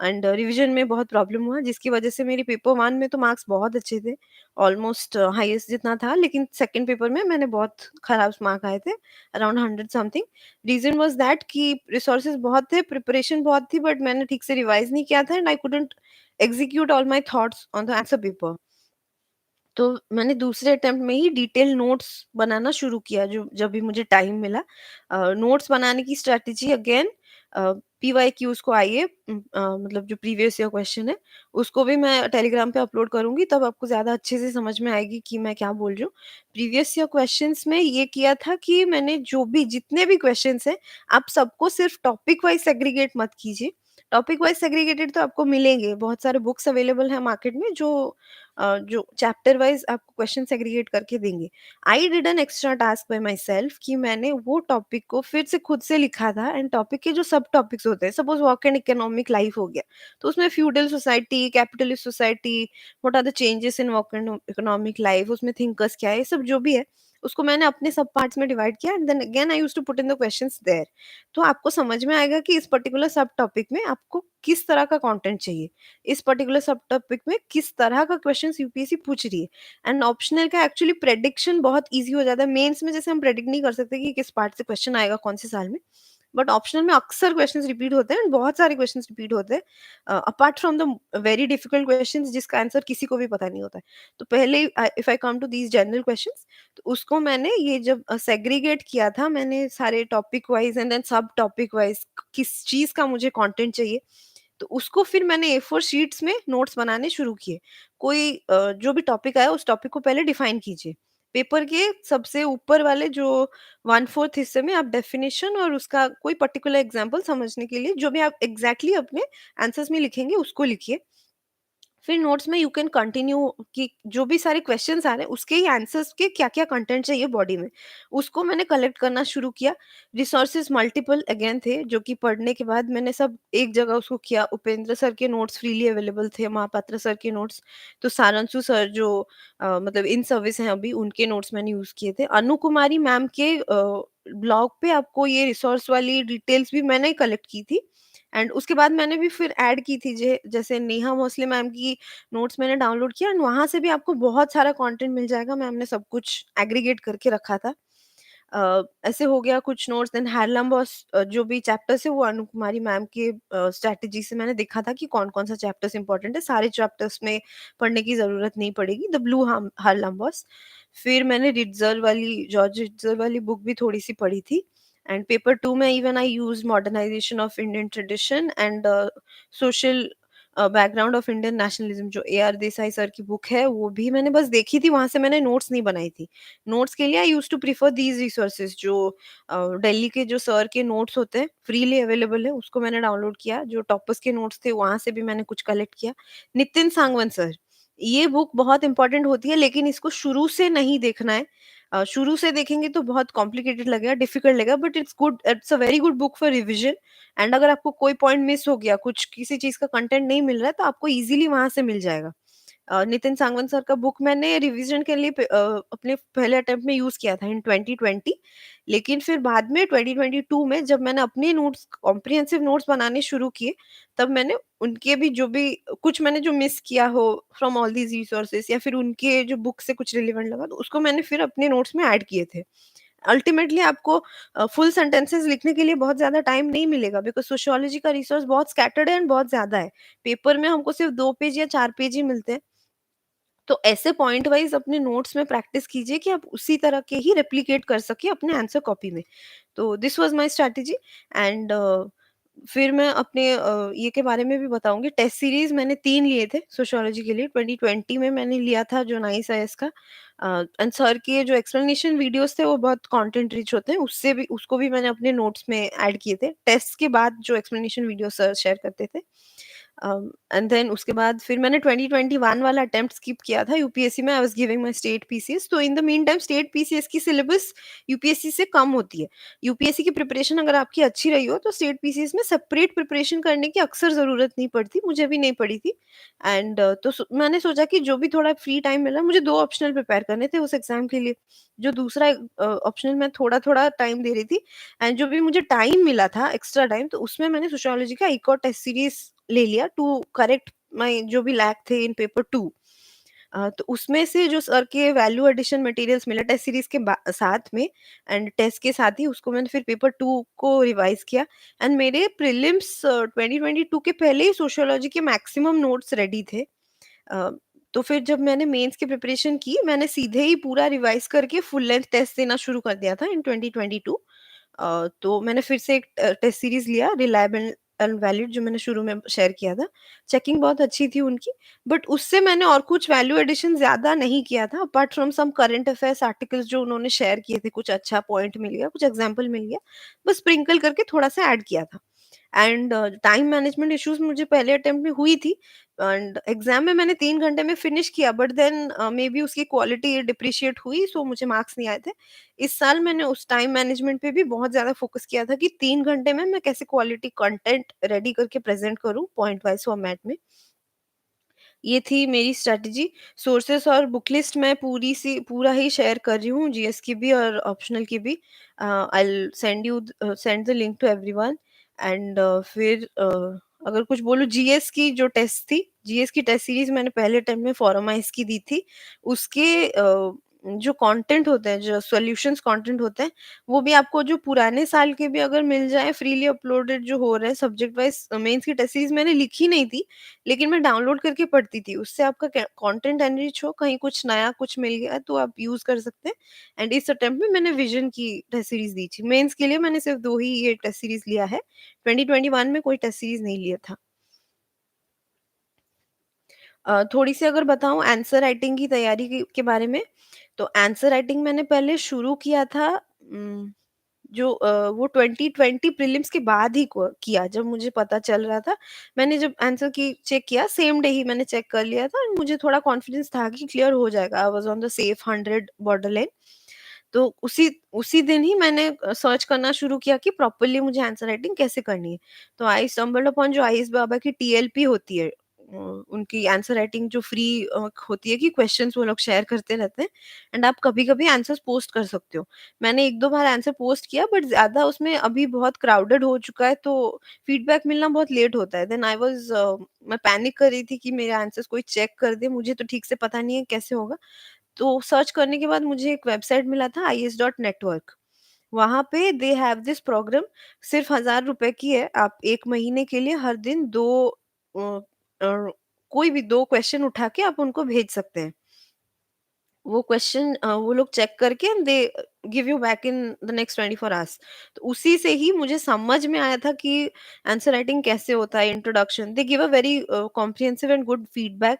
S1: एंड रिवीजन में बहुत प्रॉब्लम हुआ, जिसकी वजह से मेरी पेपर 1 में तो मार्क्स बहुत अच्छे थे, ऑलमोस्ट हाईएस्ट जितना था, लेकिन सेकंड पेपर में मैंने बहुत खराब मार्क आए थे, around 100 something. Reason was that कि रिसोर्सेज़ बहुत थे, प्रिपरेशन बहुत थी, बट मैंने ठीक से रिवाइज़ नहीं किया था, and I couldn't execute all my thoughts on the answer paper. तो मैंने दूसरे अटेम्प्ट में ही डिटेल नोट्स बनाना शुरू किया, जो जब भी मुझे टाइम मिला। नोट्स बनाने की स्ट्रैटेजी अगेन, पीवाईक्यूज़ को आइए, मतलब जो प्रीवियस ईयर क्वेश्चन है, उसको भी मैं टेलीग्राम पे अपलोड करूँगी, तब आपको ज़्यादा अच्छे से समझ में आएगी कि मैं क्या बोल रही हूँ। प्रीवियस ईयर क्वेश्चन्स में ये किया था कि मैंने जो भी जितने भी क्वेश्चन्स हैं, आप सबको सिर्फ टॉपिक वाइज़ सेग्रीगेट मत कीजिए। टॉपिक वाइज़ सेग्रीगेटेड तो आपको मिलेंगे, बहुत सारे बुक्स अवेलेबल हैं मार्केट में जो चैप्टर वाइज़ आपको क्वेश्चन सेग्रीगेट करके देंगे। I did an extra task by my self कि मैंने वो टॉपिक को फिर से खुद से लिखा था, एंड टॉपिक के जो सब टॉपिक्स होते हैं, suppose work and economic life हो गया, तो उसमें feudal society, capitalist society, what are the changes in work and economic life, उसमें थिंकर्स क्या है, ये सब जो भी है, उसको मैंने अपने सब पार्ट्स में डिवाइड किया, and then again I used to put in the questions there. तो आपको समझ में आएगा कि इस पर्टिकुलर सब टॉपिक में आपको किस तरह का कंटेंट चाहिए, इस पर्टिकुलर सब टॉपिक में किस तरह का क्वेश्चंस यूपीएससी पूछ रही है। एंड ऑप्शनल का एक्चुअली प्रेडिक्शन बहुत ईज़ी हो जाता है। मेंस में जैसे हम प्रेडिक्ट नहीं कर सकते कि किस पार्ट से क्वेश्चन आएगा कौन से साल में, बट ऑप्शनल में अक्सर क्वेश्चंस रिपीट होते हैं, एंड बहुत सारे क्वेश्चंस रिपीट होते हैं, apart from the very difficult questions जिसका आंसर किसी को भी पता नहीं होता है। तो पहले if I come to these general questions, तो उसको मैंने ये जब सेग्रीगेट किया था, मैंने सारे टॉपिक वाइज एंड देन सब टॉपिक वाइज किस चीज़ का मुझे कंटेंट चाहिए, तो उसको फिर मैंने ए4 शीट्स में नोट्स बनाने शुरू किए। कोई जो भी टॉपिक आया उस टॉपिक को पहले डिफाइन कीजिए। पेपर के सबसे ऊपर वाले जो 1/4 हिस्से में आप डेफिनिशन और उसका कोई पर्टिकुलर एग्जांपल समझने के लिए जो भी आप एग्ज़ैक्टली अपने आंसर्स में लिखेंगे उसको लिखिए। फिर नोट्स में यू कैन कंटिन्यू कि जो भी सारे क्वेश्चंस आ रहे हैं उसके ही आंसर्स के क्या-क्या कंटेंट चाहिए बॉडी में, उसको मैंने कलेक्ट करना शुरू किया। रिसोर्सेज मल्टीपल अगेन थे जो कि पढ़ने के बाद मैंने सब एक जगह उसको किया। उपेंद्र सर के नोट्स फ्रीली अवेलेबल थे, महापात्रा सर के नोट्स, तो सारांशु सर जो मतलब इन सर्विस हैं अभी, उनके नोट्स मैंने यूज़ किए थे। अनु कुमारी मैम के ब्लॉग पे आपको ये रिसोर्स वाली डिटेल्स भी मैंने कलेक्ट की थी, एंड उसके बाद मैंने भी फिर ऐड की थी जैसे नेहा भोसले मैम की नोट्स मैंने डाउनलोड किया, एंड वहाँ से भी आपको बहुत सारा कंटेंट मिल जाएगा। मैम ने सब कुछ एग्रीगेट करके रखा था। ऐसे हो गया कुछ नोट्स। देन हार्लम बॉस जो भी चैप्टर्स है वो अनु कुमारी मैम के स्ट्रैटेजी से मैंने देखा था कि कौन-कौन सा चैप्टर्स इंपॉर्टेंट है। सारे चैप्टर्स में पढ़ने की ज़रूरत नहीं पड़ेगी। The blue Harlem boss. फिर मैंने रिट्ज़र वाली जॉर्ज रिट्ज़र वाली बुक भी थोड़ी-सी पढ़ी थी, एंड पेपर 2 में even I used modernisation of Indian tradition and social background of Indian nationalism, जो ए.आर. देसाई सर की बुक है, वो भी मैंने बस देखी थी, वहाँ से मैंने नोट्स नहीं बनाई थी। नोट्स के लिए I used to prefer these resources जो दिल्ली के जो सर के नोट्स होते हैं, फ्रीली अवेलेबल है, उसको मैंने डाउनलोड किया। जो टॉपर्स के नोट्स थे, वहाँ से भी मैंने कुछ कलेक्ट किया। नितिन सांगवान सर, ये बुक बहुत इंपॉर्टेंट होती है, लेकिन इसको शुरू से नहीं देखना है। शुरू से देखेंगे तो बहुत कॉम्प्लिकेटेड लगेगा, डिफिकल्ट लगेगा, but it's a very good book for revision. And अगर आपको कोई पॉइंट मिस हो गया, कुछ किसी चीज़ का कंटेंट नहीं मिल रहा है, तो आपको ईज़िली वहाँ से मिल जाएगा। नितिन सांगवान सर का बुक मैंने रिवीजन के लिए अपने पहले अटेम्प्ट में यूज़ किया था इन 2020, लेकिन फिर बाद में 2022 में जब मैंने अपने नोट्स कॉम्प्रिहेंसिव नोट्स बनाने शुरू किए, तब मैंने उनके भी जो भी कुछ मैंने जो मिस किया हो फ्रॉम ऑल दीज़ रिसोर्सेज़, या फिर उनके जो बुक से कुछ रिलेवेंट लगा, तो उसको मैंने फिर अपने नोट्स में ऐड किए थे। अल्टीमेटली आपको फुल सेंटेंसेस लिखने के लिए बहुत ज़्यादा टाइम नहीं मिलेगा, बिकॉज़ सोशियोलॉजी का रिसोर्स बहुत स्कैटर्ड है एंड बहुत ज़्यादा है। पेपर में हमको सिर्फ 2 पेज या 4 पेज ही मिलते हैं। तो ऐसे पॉइंट वाइज़ अपने नोट्स में प्रैक्टिस कीजिए कि आप उसी तरह के ही रेप्लिकेट कर सकें अपने आंसर कॉपी में। तो this was my strategy. And फिर मैं अपने ये के बारे में भी बताऊँगी। टेस्ट सीरीज़ मैंने 3 लिए थे सोशियोलॉजी के लिए। 2020 में मैंने लिया था जो नाइस आईएएस का, एंड सर के जो एक्सप्लेनेशन वीडियोज़ थे वो बहुत कंटेंट रिच होते हैं, उससे भी उसको भी मैंने अपने नोट्स में ऐड किए थे। टेस्ट के बाद जो एक्सप्लेनेशन वीडियो सर शेयर करते थे। एंड देन उसके बाद फिर मैंने 2021 वाला अटेम्प्ट स्किप किया था यूपीएससी में। I was giving my state PCS, तो in the meantime state PCS की सिलेबस यूपीएससी से कम होती है। यूपीएससी की प्रिपरेशन अगर आपकी अच्छी रही हो तो स्टेट पीसीएस में सेपरेट प्रिपरेशन करने की अक्सर ज़रूरत नहीं पड़ती, मुझे भी नहीं पड़ी थी। एंड तो मैंने सोचा कि जो भी थोड़ा फ्री टाइम मिला, मुझे 2 ऑप्शनल प्रिपेयर करने थे उस एग्ज़ाम के लिए। जो दूसरा ऑप्शनल मैं थोड़ा-थोड़ा टाइम दे रही थी, एंड जो भी मुझे टाइम मिला था एक्स्ट्रा टाइम, तो उसमें मैंने सोशियोलॉजी का एक और टेस्ट सीरीज़ ले लिया टू करेक्ट माय जो भी लैक थे इन पेपर 2। तो उसमें से जो सर के वैल्यू एडिशन मटेरियल्स मिला टेस्ट सीरीज के साथ में, एंड टेस्ट के साथ ही उसको मैंने फिर पेपर 2 को रिवाइज किया। एंड मेरे प्रीलिम्स 2022 के पहले ही सोशियोलॉजी के मैक्सिमम नोट्स रेडी थे। अ, तो फिर जब मैंने मेंस की प्रिपरेशन की, मैंने सीधे ही पूरा रिवाइज करके फुल लेंथ टेस्ट देना शुरू कर दिया था इन 2022। तो मैंने फिर से एक टेस्ट सीरीज़ लिया, रिलायबल एंड वैलिड, जो मैंने शुरू में शेयर किया था। चेकिंग बहुत अच्छी थी उनकी, बट उससे मैंने और कुछ वैल्यू एडिशन ज़्यादा नहीं किया था, apart from some current affairs articles जो उन्होंने शेयर किए थे, कुछ अच्छा पॉइंट मिल गया, कुछ एग्ज़ाम्पल मिल गया, बस स्प्रिंकल करके थोड़ा-सा ऐड किया था। एंड टाइम मैनेजमेंट इश्यूज मुझे पहले अटेम्प्ट में हुई थी, एंड एग्जाम में मैंने 3 घंटे में फिनिश किया, बट देन मे बी उसकी क्वालिटी डिप्रिशिएट हुई, सो मुझे मार्क्स नहीं आए थे। इस साल मैंने उस टाइम मैनेजमेंट पे भी बहुत ज्यादा फोकस किया था कि 3 घंटे में मैं कैसे क्वालिटी कंटेंट रेडी करके प्रेजेंट करूँ पॉइंट वाइज फॉर्मेट में। ये थी मेरी स्ट्रैटेजी। सोर्सेस और बुक लिस्ट मैं पूरा ही शेयर कर रही हूँ, जीएस की भी और ऑप्शनल की भी। I will send the link to everyone. And फिर अगर कुछ बोलूँ, जीएस की जो टेस्ट थी, जीएस की टेस्ट सीरीज मैंने पहले टाइम में फॉरमाइज की दी थी। उसके जो कंटेंट होते हैं, जो सॉल्यूशंस कंटेंट होते हैं, वो भी आपको जो पुराने साल के भी अगर मिल जाए फ्रीली अपलोडेड जो हो रहे हैं सब्जेक्ट वाइज, मेंस की टेस्ट सीरीज मैंने लिखी नहीं थी, लेकिन मैं डाउनलोड करके पढ़ती थी। उससे आपका कंटेंट एनरिच हो, कहीं कुछ नया कुछ मिल गया तो आप यूज कर सकते हैं। एंड इस अटेम्प्ट में मैंने विजन की टेस्ट सीरीज दी थी। मेंस के लिए मैंने सिर्फ 2 ही ये टेस्ट सीरीज लिया है। 2021 में कोई टेस्ट सीरीज नहीं लिया था। थोड़ी-सी अगर बताऊँ आंसर राइटिंग की तैयारी के बारे में, तो आंसर राइटिंग मैंने पहले शुरू किया था, वो 2020 प्रीलिम्स के बाद ही किया, जब मुझे पता चल रहा था। मैंने जब आंसर की चेक किया, सेम डे ही मैंने चेक कर लिया था, और मुझे थोड़ा कॉन्फिडेंस था कि क्लियर हो जाएगा। I was on the safe 100 border line. तो उसी उसी दिन ही मैंने सर्च करना शुरू किया कि प्रॉपर्ली मुझे आंसर राइटिंग कैसे करनी है। तो आई स्टम्बल्ड अपॉन जो आईएएस बाबा की टीएलपी होती है, उनकी आंसर राइटिंग जो फ्री होती है, कि क्वेश्चंस वो लोग शेयर करते रहते हैं, एंड आप कभी-कभी आंसर्स पोस्ट कर सकते हो। मैंने 1-2 बार आंसर पोस्ट किया, बट ज़्यादा उसमें अभी बहुत क्राउडेड हो चुका है, तो फीडबैक मिलना बहुत लेट होता है। देन मैं पैनिक कर रही थी कि मेरे आंसर्स कोई चेक कर दे, मुझे तो ठीक से पता नहीं है कैसे होगा। तो सर्च करने के बाद मुझे एक वेबसाइट मिला था, आईएएस डॉट नेटवर्क। वहाँ पे दे हैव दिस प्रोग्राम, सिर्फ ₹1000 की है। आप 1 महीने के लिए हर दिन 2 अ कोई भी 2 क्वेश्चन उठा के आप उनको भेज सकते हैं। वो क्वेश्चन वो लोग चेक करके and they give you back in the next 24 hours. तो उसी से ही मुझे समझ में आया था कि आंसर राइटिंग कैसे होता है, introduction. They give a very comprehensive and good feedback.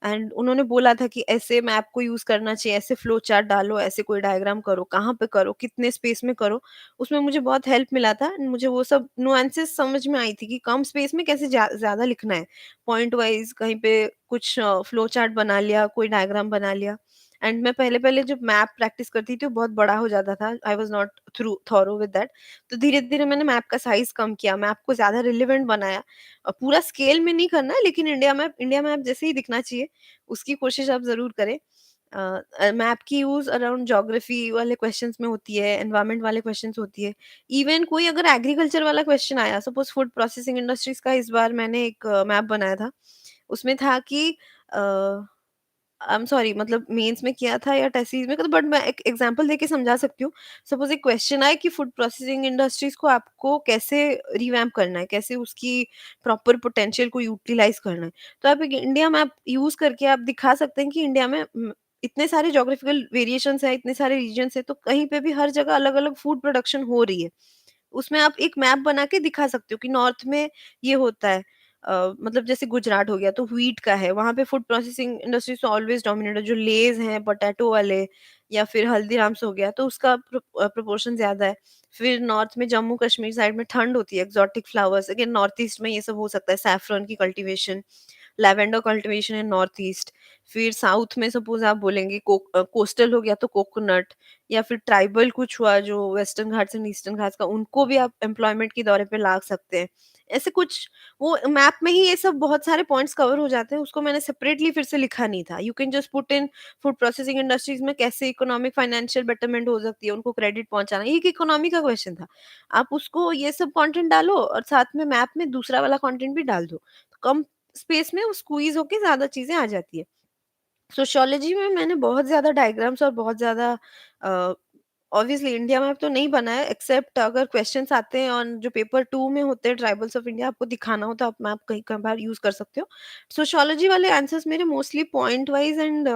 S1: And उन्होंने बोला था कि ऐसे मैप को यूज करना चाहिए, ऐसे फ्लो चार्ट डालो, ऐसे कोई डायग्राम करो, कहाँ पे करो, कितने स्पेस में करो। उसमें मुझे बहुत हेल्प मिला था। and मुझे वो सब नुआंसेस समझ में आई थी कि कम स्पेस में कैसे ज्यादा लिखना है, पॉइंट वाइज कहीं पे कुछ फ्लो चार्ट बना लिया, कोई डायग्राम बना लिया। एंड मैं पहले-पहले जब मैप प्रैक्टिस करती थी, वो बहुत बड़ा हो जाता था। I was not thorough with that. तो धीरे-धीरे मैंने मैप का साइज़ कम किया, मैप को ज़्यादा रिलेवेंट बनाया। पूरा स्केल में नहीं करना है, लेकिन इंडिया मैप जैसे ही दिखना चाहिए, उसकी कोशिश आप ज़रूर करें। मैप की यूज़ अराउंड ज्योग्राफी वाले क्वेश्चंस में होती है, एनवायरनमेंट वाले क्वेश्चंस होती है। इवन कोई अगर एग्रीकल्चर वाला क्वेश्चन आया, सपोज़ फूड प्रोसेसिंग इंडस्ट्रीज़ का, इस बार मैंने एक मैप बनाया था। उसमें था कि अ आई एम सॉरी, मतलब मेंस में किया था या टेसीज में, बट मैं एक एग्जांपल देके समझा सकती हूँ। सपोज एक क्वेश्चन आए कि फूड प्रोसेसिंग इंडस्ट्रीज को आपको कैसे रिवैम्प करना है, कैसे उसकी प्रॉपर पोटेंशियल को यूटिलाइज करना है। तो आप एक इंडिया मैप यूज करके आप दिखा सकते हैं कि इंडिया में इतने सारे जोग्राफिकल वेरिएशंस है, इतने सारे रीजन्स है, तो कहीं पे भी हर जगह अलग अलग फूड प्रोडक्शन हो रही है। उसमें आप एक मैप बना के दिखा सकते हो कि नॉर्थ में ये होता है। मतलब जैसे गुजरात हो गया तो व्हीट का है, वहाँ पे food processing industries always dominated. जो लेज हैं पोटैटो वाले, या फिर हल्दीराम्स हो गया, तो उसका प्रोपोर्शन ज्यादा है। फिर नॉर्थ में जम्मू कश्मीर साइड में ठंड होती है, exotic flowers, again north east में ये सब हो सकता है, सैफरन की cultivation, lavender cultivation in north east. फिर साउथ में सपोज आप बोलेंगे कोस्टल हो गया तो कोकोनट, या फिर ट्राइबल कुछ हुआ जो western Ghats and eastern Ghats का, उनको भी आप एम्प्लॉयमेंट के दौरे पे ला सकते हैं। ऐसे कुछ, वो मैप में ही ये सब बहुत सारे पॉइंट्स कवर हो जाते हैं। उसको मैंने सेपरेटली फिर से लिखा नहीं था। You can just put in food processing industries में कैसे इकोनॉमिक फाइनेंशियल बेटरमेंट हो सकती है, उनको क्रेडिट पहुंचाना, ये एक इकोनॉमी का क्वेश्चन था। आप उसको ये सब कंटेंट डालो और साथ में मैप में दूसरा वाला कंटेंट भी डाल दो, तो कम स्पेस में वो स्क्वीज होके ज्यादा चीजें आ जाती है। सोशियोलॉजी में मैंने बहुत ज़्यादा डायग्राम्स और बहुत ज़्यादा ऑब्वियसली इंडिया मैप तो नहीं बना है, एक्सेप्ट अगर क्वेश्चंस आते हैं ऑन जो पेपर 2 में होते हैं, ट्राइबल्स ऑफ इंडिया, आपको दिखाना हो तो आप मैप कहीं कभार यूज कर सकते हो। सोशियोलॉजी वाले आंसर्स मेरे mostly point wise and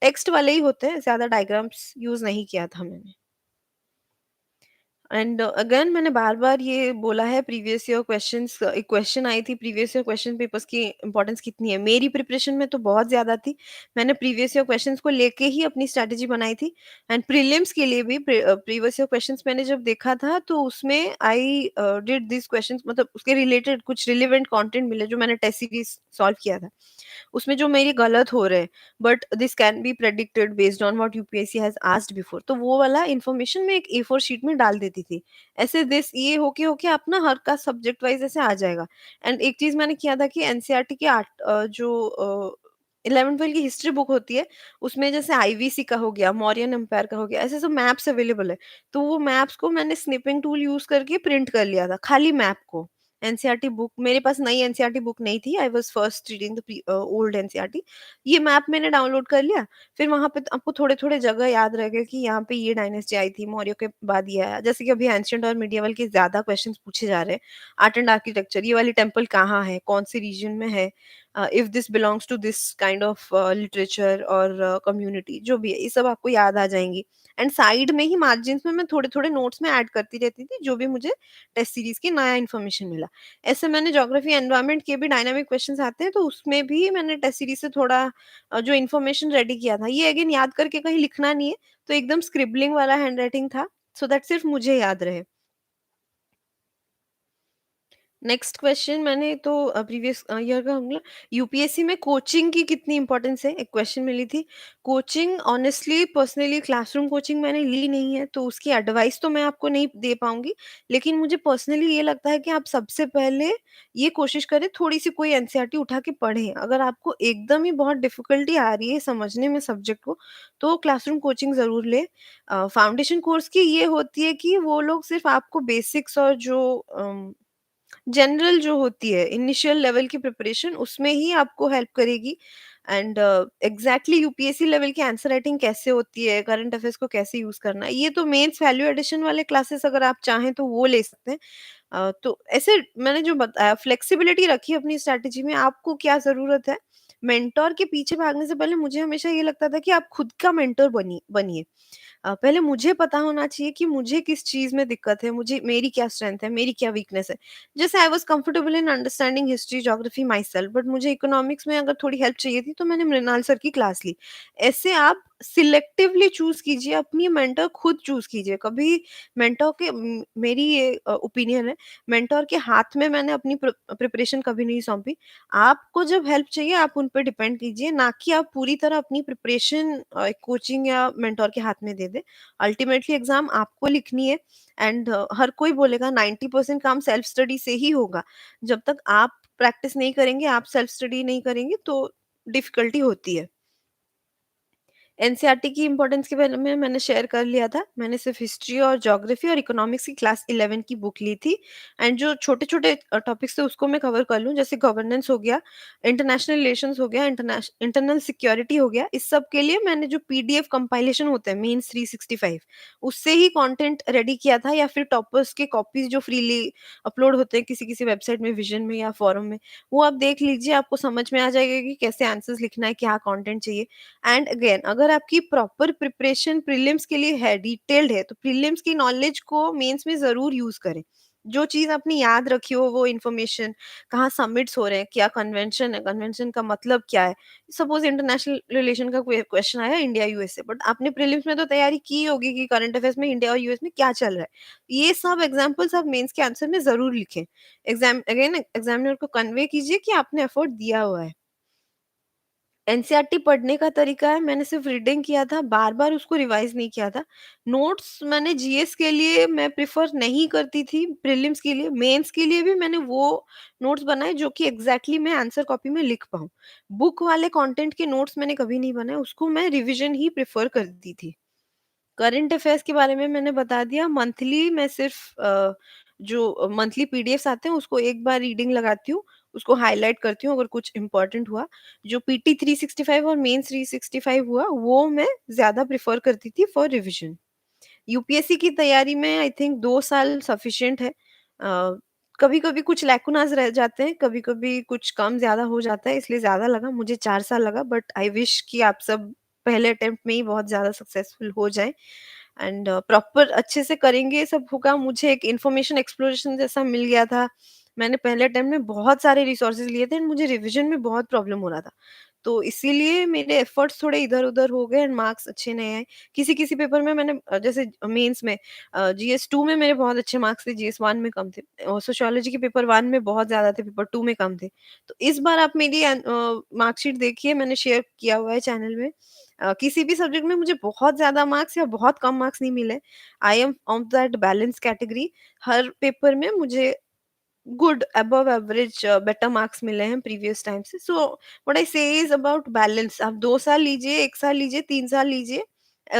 S1: text वाले ही होते हैं, ज़्यादा डायग्राम्स यूज नहीं किया था मैंने। एंड अगेन मैंने बार-बार ये बोला है, प्रीवियस ईयर क्वेश्चंस, एक क्वेश्चन आई थी प्रीवियस ईयर क्वेश्चन पेपर्स की इम्पोर्टेंस कितनी है? मेरी प्रिपरेशन में तो बहुत ज़्यादा थी। मैंने प्रीवियस ईयर क्वेश्चंस को लेके ही अपनी स्ट्रैटेजी बनाई थी। एंड प्रीलिम्स के लिए भी प्रीवियस ईयर क्वेश्चंस मैंने जब देखा था तो उसमें आई डिड दिस क्वेश्चंस, मतलब उसके रिलेटेड कुछ रिलेवेंट कंटेंट मिले जो मैंने टेस्ट सीरीज सॉल्व किया था। उसमें जो मेरी गलत हो रहे हैं, but this can be predicted based on what UPSC has asked before, तो वो वाला इंफॉर्मेशन मैं एक ए4 शीट में डाल देती थी। ऐसे दिस ये होके होके अपना हर का सब्जेक्ट वाइज ऐसे आ जाएगा। एंड एक चीज मैंने किया था कि एनसीईआरटी की जो 11th 12th की हिस्ट्री बुक होती है, उसमें जैसे आईवीसी का हो गया, मौर्यन एम्पायर का हो गया, ऐसे सब मैप्स अवेलेबल है। तो वो मैप्स को मैंने स्निपिंग टूल यूज करके प्रिंट कर लिया था, खाली मैप को। एनसीईआरटी बुक मेरे पास, नई एनसीईआरटी बुक नहीं थी, I was first reading the old NCERT. ये मैप मैंने डाउनलोड कर लिया। फिर वहां पे आपको थोड़े थोड़े जगह याद रहेगा कि यहाँ पे ये डायनेस्टी आई थी, मौर्य के बाद ये आया। जैसे कि अभी एंशियंट और मिडियवल के ज्यादा क्वेश्चंस पूछे जा रहे हैं। आर्ट एंड आर्किटेक्चर, ये वाली टेम्पल कहाँ है, कौन से रीजन में है, if this belongs to this kind of literature और कम्युनिटी, जो भी है ये सब आपको याद आ जाएंगी। एंड साइड में ही मार्जिन में मैं थोड़े थोड़े नोट्स में ऐड करती रहती थी, जो भी मुझे टेस्ट सीरीज की नया इन्फॉर्मेशन मिला। ऐसे मैंने ज्योग्राफी एनवायरनमेंट के भी डायनामिक क्वेश्चंस आते हैं, तो उसमें भी मैंने टेस्ट सीरीज से थोड़ा जो इन्फॉर्मेशन रेडी किया था, ये अगेन याद करके कहीं लिखना नहीं है, तो एकदम स्क्रिबलिंग वाला हैंडराइटिंग था, सो दैट सिर्फ मुझे याद रहे। नेक्स्ट क्वेश्चन, मैंने तो प्रीवियस ईयर का होंगे, यूपीएससी में कोचिंग की कितनी इंपॉर्टेंस है, एक क्वेश्चन मिली थी। Coaching honestly personally classroom coaching मैंने ली नहीं है, तो उसकी एडवाइस तो मैं आपको नहीं दे पाऊंगी। लेकिन मुझे पर्सनली ये लगता है कि आप सबसे पहले ये कोशिश करें, थोड़ी सी कोई एनसीईआरटी उठा के पढ़ें। अगर आपको एकदम ही बहुत डिफिकल्टी आ रही है समझने में सब्जेक्ट को, तो क्लासरूम कोचिंग जरूर ले। फाउंडेशन कोर्स की ये होती है कि वो लोग सिर्फ आपको बेसिक्स और जो जनरल जो होती है इनिशियल लेवल की प्रिपरेशन, उसमें ही आपको हेल्प करेगी। एंड एग्जैक्टली यूपीएससी लेवल की आंसर राइटिंग कैसे होती है, करंट अफेयर्स को कैसे यूज करना है, ये तो मेंस वैल्यू एडिशन वाले क्लासेस अगर आप चाहें तो वो ले सकते हैं। तो ऐसे मैंने जो बताया, फ्लेक्सिबिलिटी रखी अपनी स्ट्रैटेजी में, आपको क्या जरूरत है। मेंटोर के पीछे भागने से पहले मुझे हमेशा ये लगता था कि आप खुद का मेंटोर बनिए। पहले मुझे पता होना चाहिए कि मुझे किस चीज़ में दिक्कत है, मुझे मेरी क्या स्ट्रेंथ है, मेरी क्या वीकनेस है। जैसे I was comfortable in understanding history, geography my self, but मुझे इकोनॉमिक्स में अगर थोड़ी हेल्प चाहिए थी, तो मैंने मृणाल सर की क्लास ली। ऐसे आप सिलेक्टिवली चूज़ कीजिए, अपनी मेंटर खुद चूज़ कीजिए। कभी मेंटर के मेरी ये ओपिनियन है, मेंटर के हाथ में मैंने अपनी प्रिपरेशन कभी नहीं सौंपी। आपको जब हेल्प चाहिए आप उन पे डिपेंड कीजिए, ना कि आप पूरी तरह अपनी प्रिपरेशन कोचिंग या मेंटर के हाथ में दे दें। अल्टीमेटली एग्जाम आपको लिखनी है। एंड हर कोई बोलेगा 90% काम सेल्फ स्टडी से ही होगा। जब तक आप प्रैक्टिस नहीं करेंगे, आप सेल्फ स्टडी नहीं करेंगे, तो डिफिकल्टी होती है। एनसीईआरटी की इंपॉर्टेंस के बारे में मैंने शेयर कर लिया था। मैंने सिर्फ हिस्ट्री और ज्योग्राफी और इकोनॉमिक्स की क्लास 11 की बुक ली थी। एंड जो छोटे-छोटे टॉपिक्स थे उसको मैं कवर कर लूँ, जैसे गवर्नेंस हो गया, इंटरनेशनल रिलेशंस हो गया, इंटरनल सिक्योरिटी हो गया। इस सब के लिए मैंने जो पीडीएफ कंपाइलेशन होते हैं मीन्स 365, उससे ही कंटेंट रेडी किया था, या फिर टॉपर्स के कॉपीज जो फ्रीली अपलोड होते हैं किसी-किसी वेबसाइट में, विजन में या फोरम में, वो आप देख लीजिए, आपको समझ में आ जाएगा कि कैसे आंसर्स लिखना है, क्या कंटेंट चाहिए। एंड अगेन अगर आपकी प्रॉपर प्रिपरेशन प्रीलिम्स के लिए है, डिटेल्ड है, तो प्रीलिम्स की नॉलेज को मेंस में जरूर यूज करें। जो चीज आपने याद रखी हो, वो इन्फॉर्मेशन, कहाँ सबमिट्स हो रहे हैं, क्या कन्वेंशन है, कन्वेंशन का मतलब क्या है। सपोज इंटरनेशनल रिलेशन का कोई क्वेश्चन आया, इंडिया यूएसए, बट आपने प्रीलिम्स में तो तैयारी की होगी कि करंट अफेयर्स में इंडिया और यूएस में क्या चल रहा है। ये सब एग्जाम्पल्स आप मेंस के आंसर में जरूर लिखें। एग्जाम अगेन एग्जामिनर को कन्वे कीजिए कि आपने एफर्ट दिया हुआ है। एनसीईआरटी पढ़ने का तरीका है, मैंने सिर्फ रीडिंग किया था, बार-बार उसको रिवाइज़ नहीं किया था। नोट्स मैंने जीएस के लिए मैं प्रेफ़र नहीं करती थी, प्रीलिम्स के लिए, मेंस के लिए भी मैंने वो नोट्स बनाए जो कि एग्ज़ैक्टली मैं आंसर कॉपी में लिख पाऊँ। बुक वाले कंटेंट के नोट्स मैंने कभी नहीं बनाए, उसको मैं रिविज़न ही प्रेफ़र करती थी। करंट अफेयर्स के बारे में मैंने बता दिया। मंथली मैं सिर्फ जो मंथली पीडीएफ्स आते हैं उसको एक बार रीडिंग लगाती हूँ, उसको हाइलाइट करती हूँ अगर कुछ इम्पोर्टेंट हुआ। जो पीटी 365 और मेंस 365 हुआ, वो मैं ज़्यादा प्रेफ़र करती थी फॉर रिविज़न। यूपीएससी की तैयारी में आई थिंक 2 साल सफिशिएंट है। कभी-कभी कुछ लैकुनास रह जाते हैं, कभी-कभी कुछ कम ज़्यादा हो जाता है, इसलिए ज़्यादा लगा, मुझे 4 साल लगा, बट आई विश कि आप सब पहले अटेम्प्ट में ही बहुत ज़्यादा सक्सेसफुल हो जाएँ। एंड प्रॉपर अच्छे से करेंगे सब होगा। मुझे एक इन्फॉर्मेशन एक्सप्लोरेशन जैसा मिल गया था। मैंने पहले अटेम्प्ट में बहुत सारे रिसोर्सेज़ लिए थे एंड मुझे रिविज़न में बहुत प्रॉब्लम हो रहा था। तो इसीलिए मेरे एफर्ट्स थोड़े इधर-उधर हो गए एंड मार्क्स अच्छे नहीं आए। किसी-किसी पेपर में मैंने जैसे मेंस में जीएस 2 में मेरे बहुत अच्छे मार्क्स थे, जीएस 1 में कम थे और सोशियोलॉजी के पेपर 1 में बहुत ज़्यादा थे, पेपर 2 में कम थे। तो इस बार आप मेरी मार्कशीट देखिए, मैंने शेयर किया हुआ है चैनल में। किसी भी सब्जेक्ट में मुझे बहुत ज़्यादा मार्क्स या बहुत कम मार्क्स नहीं मिले। I am of that balance category. Her paper में मुझे good above average better marks मिले हैं प्रीवियस टाइम से। सो व्हाट आई से इज अबाउट बैलेंस। आप 2 साल लीजिए, 1 साल लीजिए, 3 साल लीजिए,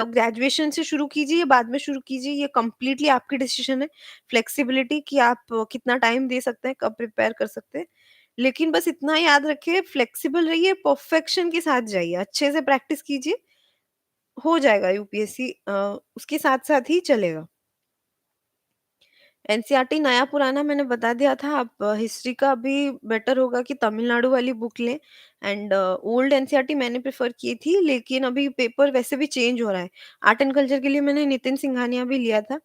S1: ग्रेजुएशन से शुरू कीजिए या बाद में शुरू कीजिए, ये कंप्लीटली आपकी डिसीजन है। फ्लेक्सिबिलिटी कि आप कितना टाइम दे सकते हैं, कब प्रिपेयर कर सकते हैं। लेकिन बस इतना याद रखिए, फ्लेक्सिबल रहिए, परफेक्शन के साथ जाइए, अच्छे से प्रैक्टिस कीजिए, हो जाएगा यूपीएससी। उसके साथ साथ ही चलेगा। एनसीईआरटी नया पुराना मैंने बता दिया था। आप हिस्ट्री का भी बेटर होगा कि तमिलनाडु वाली बुक लें। एंड ओल्ड एनसीईआरटी मैंने प्रेफर की थी, लेकिन अभी पेपर वैसे भी चेंज हो रहा है। आर्ट एंड कल्चर के लिए मैंने नितिन सिंघानिया भी लिया था।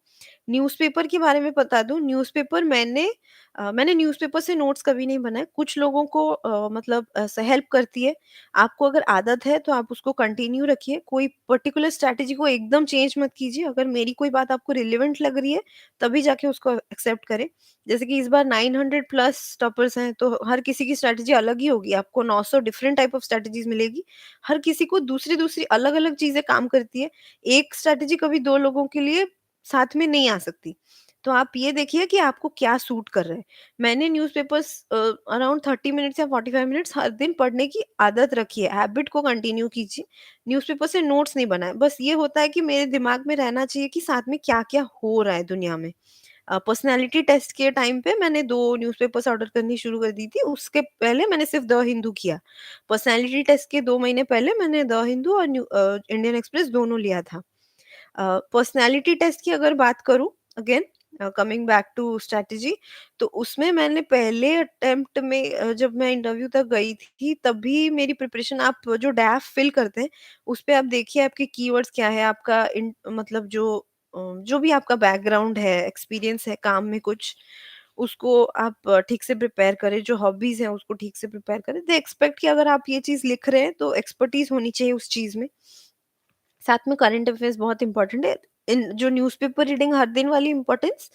S1: न्यूज़पेपर के बारे में बता दूं, न्यूज़पेपर मैंने न्यूज़पेपर से नोट्स कभी नहीं बनाए। कुछ लोगों को मतलब हेल्प करती है। आपको अगर आदत है तो आप उसको कंटिन्यू रखिए, कोई पर्टिकुलर स्ट्रैटेजी को एकदम चेंज मत कीजिए। अगर मेरी कोई बात आपको रिलेवेंट लग रही है तभी जाके उसको एक्सेप्ट करें। जैसे कि इस बार 900 प्लस टॉपर्स हैं, तो हर किसी की स्ट्रैटेजी अलग ही होगी। आपको 900 डिफरेंट टाइप ऑफ स्ट्रैटेजीज़ मिलेगी। हर किसी को दूसरी-दूसरी अलग-अलग चीज़ें काम करती है। एक स्ट्रैटेजी कभी 2 लोगों के लिए साथ में नहीं आ सकती। तो आप ये देखिए कि आपको क्या सूट कर रहा है। मैंने न्यूज़पेपर्स अराउंड 30 मिनट्स या 45 मिनट्स हर दिन पढ़ने की आदत रखी है। हैबिट को कंटिन्यू कीजिए। न्यूज़पेपर से नोट्स नहीं बनाएँ। बस ये होता है कि मेरे दिमाग में रहना चाहिए कि साथ में क्या-क्या हो रहा है दुनिया में। पर्सनैलिटी टेस्ट के टाइम पे मैंने 2 न्यूज़पेपर्स ऑर्डर करनी शुरू कर दी थी। उसके पहले मैंने सिर्फ़ द हिंदू किया। पर्सनैलिटी टेस्ट के 2 महीने पहले मैंने द हिंदू और इंडियन एक्सप्रेस दोनों लिया था। पर्सनैलिटी टेस्ट की अगर बात करूँ, again coming back to strategy, तो उसमें मैंने पहले अटेम्प्ट में जब मैं इंटरव्यू तक गई थी तभी मेरी प्रिपरेशन, आप जो डैफ फिल करते हैं उस पे आप देखिए आपके कीवर्ड्स क्या है, आपका मतलब जो भी आपका बैकग्राउंड है, एक्सपीरियंस है काम में कुछ, उसको आप ठीक से प्रिपेयर करें। जो हॉबीज हैं उसको ठीक से प्रिपेयर करें। दे एक्सपेक्ट कि अगर आप ये चीज़ लिख रहे हैं तो एक्सपर्टीज होनी चाहिए उस चीज़ में। साथ में करंट अफेयर्स बहुत इंपॉर्टेंट है। इन जो न्यूज़पेपर रीडिंग हर दिन वाली इम्पोर्टेंस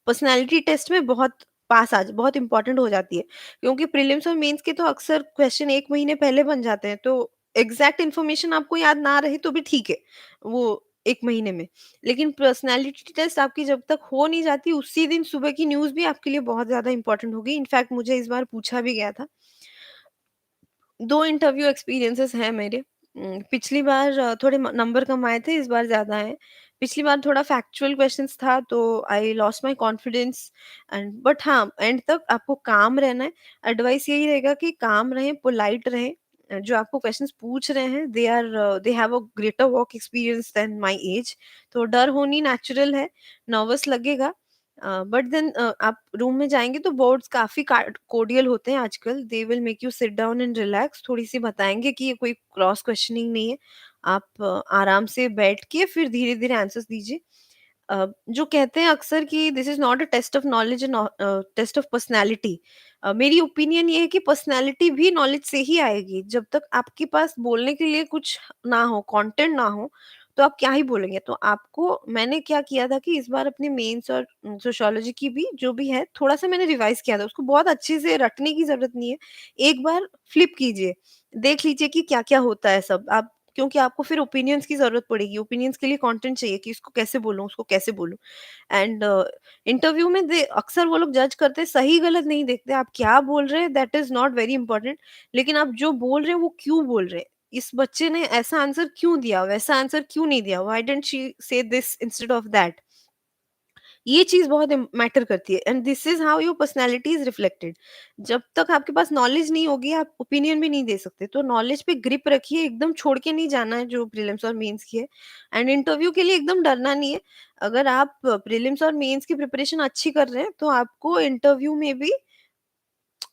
S1: पर्सनैलिटी टेस्ट में बहुत इंपॉर्टेंट हो जाती है। क्योंकि प्रीलिम्स और मेंस के तो अक्सर क्वेश्चन 1 महीने पहले बन जाते हैं, तो एग्ज़ैक्ट इन्फॉर्मेशन आपको याद ना रहे तो भी ठीक है, वो 1 महीने में। लेकिन पर्सनैलिटी टेस्ट आपकी जब तक हो नहीं जाती, उसी दिन सुबह की न्यूज़ भी आपके लिए बहुत ज़्यादा इंपॉर्टेंट होगी। इनफैक्ट मुझे इस बार पूछा भी गया था। 2 इंटरव्यू एक्सपीरियंसेस हैं मेरे। पिछली बार थोड़े नंबर कम आए थे, इस बार ज़्यादा आए। पिछली बार थोड़ा फैक्चुअल क्वेश्चंस था तो I lost my confidence and but हाँ, एंड तक आपको काम रहना है। एडवाइस यही रहेगा कि काम रहें, पोलाइट रहें। जो आपको क्वेश्चंस पूछ रहे हैं they have a greater work experience than my age. तो डर होनी नेचुरल है, नर्वस लगेगा। बट देन आप रूम में जाएँगे तो बोर्ड्स काफ़ी का कोर्डियल होते हैं आजकल। They will make you sit down and relax. थोड़ी-सी बताएँगे कि ये कोई क्रॉस क्वेश्चनिंग नहीं है। आप आराम से बैठ के फिर धीरे-धीरे आंसर्स दीजिए। जो कहते हैं अक्सर कि this is not a test of knowledge, test of personality. मेरी ओपिनियन ये है कि पर्सनैलिटी भी नॉलेज से ही आएगी। जब तक आपके पास बोलने के लिए कुछ ना हो, कंटेंट ना हो, तो आप क्या ही बोलेंगे। तो आपको मैंने क्या किया था कि इस बार अपने मेंस और सोशियोलॉजी की भी जो भी है थोड़ा-सा मैंने रिवाइज़ किया था। उसको बहुत अच्छे से रटने की ज़रूरत नहीं है। एक बार फ्लिप कीजिए, देख लीजिए कि क्या-क्या होता है सब। आप क्योंकि आपको फिर ओपिनियंस की ज़रूरत पड़ेगी। ओपिनियंस के लिए कंटेंट चाहिए कि इसको कैसे बोलूँ, उसको कैसे बोलूँ। एंड इंटरव्यू में दे अक्सर वो लोग जज करते हैं, सही-गलत नहीं देखते। आप क्या बोल रहे हैं that is not very important, लेकिन आप जो बोल रहे हैं वो क्यों बोल रहे हैं? इस बच्चे ने ऐसा आंसर क्यों दिया, वैसा आंसर क्यों नहीं दिया? व्हाई डिडन्ट शी से दिस इंस्टेड ऑफ दैट? ये चीज़ बहुत मैटर करती है and this is how your personality is reflected. जब तक आपके पास नॉलेज नहीं होगी, आप ओपिनियन भी नहीं दे सकते। तो नॉलेज पे ग्रिप रखिए, एकदम छोड़ के नहीं जाना है जो प्रीलिम्स और मेंस की है। एंड इंटरव्यू के लिए एकदम डरना नहीं है। अगर आप प्रीलिम्स और मेंस की प्रिपरेशन अच्छी कर रहे हैं, तो आपको इंटरव्यू में भी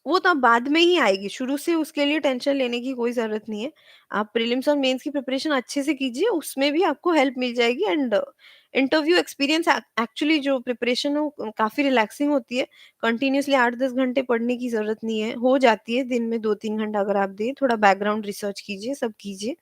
S1: वो तो अब बाद में ही आएगी, शुरू से उसके लिए टेंशन लेने की कोई ज़रूरत नहीं है। आप प्रीलिम्स और मेंस की प्रिपरेशन अच्छे से कीजिए, उसमें भी आपको हेल्प मिल जाएगी। एंड इंटरव्यू एक्सपीरियंस एक्चुअली जो प्रिपरेशन हो काफ़ी रिलैक्सिंग होती है। कंटिन्यूअसली 8-10 घंटे पढ़ने की ज़रूरत नहीं है, हो जाती है दिन में 2-3 घंटा अगर आप दें, थोड़ा बैकग्राउंड रिसर्च कीजिए, सब कीजिए।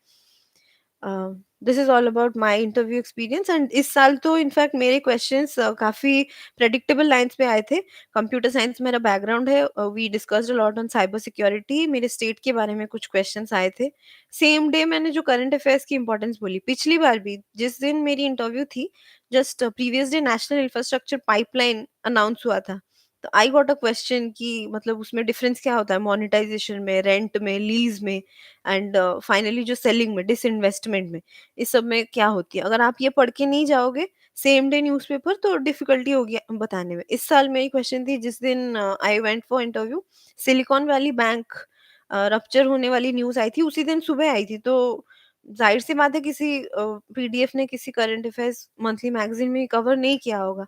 S1: This is all about my interview experience. And इस साल तो इनफैक्ट मेरे क्वेश्चंस काफी प्रेडिक्टेबल लाइंस पे आए थे। कंप्यूटर साइंस मेरा बैकग्राउंड है, we discussed a lot on cyber security, मेरे स्टेट के बारे में कुछ क्वेश्चंस आए थे। सेम डे मैंने जो करंट अफेयर्स की इंपॉर्टेंस बोली पिछली बार भी, जिस दिन मेरी इंटरव्यू थी, just previous day national infrastructure pipeline announce हुआ था। तो आई गॉट अ क्वेश्चन कि मतलब उसमें डिफरेंस क्या होता है मोनेटाइजेशन में, रेंट में, लीज में, एंड फाइनली जो सेलिंग में, डिसइन्वेस्टमेंट में, इस सब में क्या होती है। अगर आप ये पढ़ के नहीं जाओगे सेम डे न्यूज़पेपर, तो डिफिकल्टी होगी बताने में। इस साल मेरी क्वेश्चन थी जिस दिन I went for interview, silicon valley bank rupture होने वाली न्यूज़ आई थी, उसी दिन सुबह आई थी। तो जाहिर सी बात है किसी पीडीएफ ने किसी करंट अफेयर्स मंथली मैगजीन में कवर नहीं किया होगा।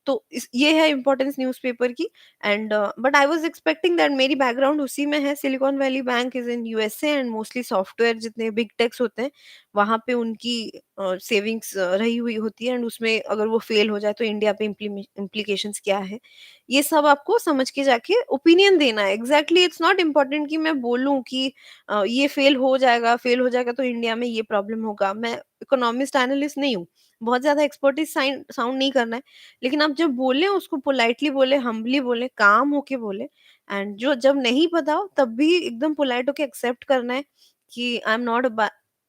S1: तो ये है इम्पोर्टेंस न्यूज़पेपर की। And but I was expecting that मेरी बैकग्राउंड उसी में है। Silicon valley bank is in USA, and mostly software जितने बिग टेक्स होते हैं वहां पे उनकी सेविंग्स रही हुई होती है। एंड उसमें अगर वो फेल हो जाए तो इंडिया पे इम्प्लीकेशंस क्या है, ये सब आपको समझ के जाके ओपिनियन देना है। एग्जैक्टली इट्स नॉट इम्पोर्टेंट कि मैं बोलूं कि ये फेल हो जाएगा तो इंडिया में ये प्रॉब्लम होगा। मैं इकोनॉमिस्ट एनालिस्ट नहीं हूँ, बहुत ज्यादा एक्सपर्टीज साउंड नहीं करना है। लेकिन आप जब बोले उसको पोलाइटली बोले, हम्बली बोले, काम होके बोले। एंड जो जब नहीं पता हो तब भी एकदम पोलाइट होके एक्सेप्ट करना है कि I am not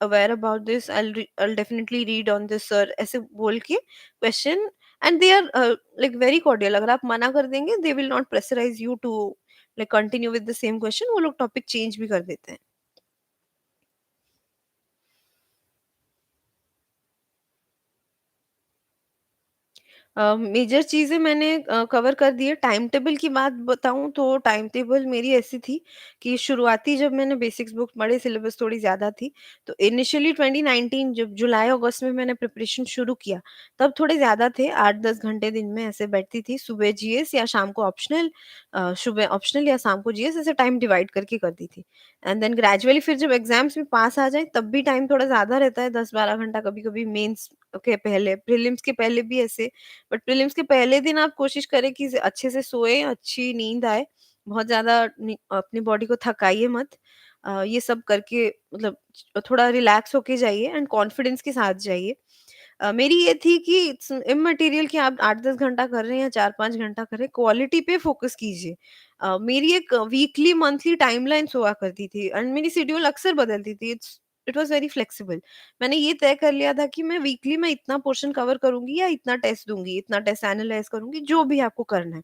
S1: aware about this, I definitely read on this sir, ऐसे बोल के question. And they are like very cordial. अगर आप मना कर देंगे they will not pressurise you to like continue with the same question, वो लोग टॉपिक चेंज भी कर देते हैं। मेजर चीज़ें मैंने कवर कर दी है। टाइम टेबल की बात बताऊँ तो टाइम टेबल मेरी ऐसी थी कि शुरुआती जब मैंने बेसिक्स बुक पढ़े, सिलेबस थोड़ी ज़्यादा थी, तो इनिशियली 2019 जब जुलाई-अगस्त में मैंने प्रिपरेशन शुरू किया, तब थोड़े ज़्यादा थे, 8-10 घंटे दिन में ऐसे बैठती थी। सुबह जीएस या शाम को ऑप्शनल, सुबह ऑप्शनल या शाम को जीएस, ऐसे टाइम डिवाइड करके करती थी। एंड देन ग्रेजुअली फिर जब एग्ज़ाम्स में पास आ जाए तब भी टाइम थोड़ा ज़्यादा रहता है, 10-12 घंटा कभी-कभी मेंस के पहले, प्रीलिम्स के पहले भी ऐसे। बट प्रीलिम्स के पहले दिन आप कोशिश करें कि अच्छे से सोएं, अच्छी नींद आए, बहुत ज़्यादा अपनी बॉडी को थकाइए मत। ये सब करके मतलब थोड़ा रिलैक्स होके जाइए एंड कॉन्फिडेंस के साथ जाइए। मेरी ये थी कि इट्स इमैटेरियल कि आप 8-10 घंटा कर रहे हैं या 4-5 घंटा कर रहे हैं, क्वालिटी पे फोकस कीजिए। मेरी एक वीकली, मंथली टाइमलाइन्स हुआ करती थी एंड मेरी शेड्यूल अक्सर बदलती थी। It was very flexible. मैंने ये तय कर लिया था कि मैं वीकली में इतना पोर्शन कवर करूँगी या इतना टेस्ट दूँगी, इतना टेस्ट एनालाइज़ करूँगी, जो भी आपको करना है।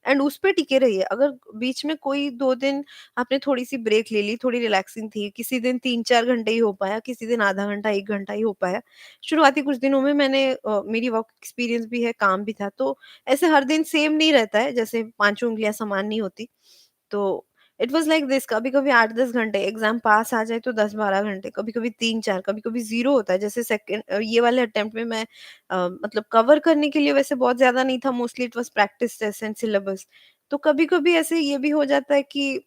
S1: एंड उस पे टिके रहिए। अगर बीच में कोई 2 दिन आपने थोड़ी-सी ब्रेक ले ली, थोड़ी रिलैक्सिंग थी, किसी दिन 3-4 घंटे ही हो पाया, किसी दिन आधा घंटा, 1 घंटा ही हो पाया। शुरुआती कुछ दिनों में मेरी वर्क एक्सपीरियंस भी है, काम भी था, तो ऐसे हर दिन सेम नहीं रहता है, जैसे पाँचों उँगलियाँ समान नहीं होती। तो इट वाज़ लाइक दिस, कभी-कभी 8-10 घंटे, एग्ज़ाम पास आ जाए तो 10-12 घंटे, कभी-कभी 3-4, कभी-कभी 0 होता है। जैसे ये वाले अटेम्प्ट में मैं मतलब कवर करने के लिए वैसे बहुत ज़्यादा नहीं था, mostly it was practice test and syllabus. तो कभी-कभी ऐसे ये भी हो जाता है कि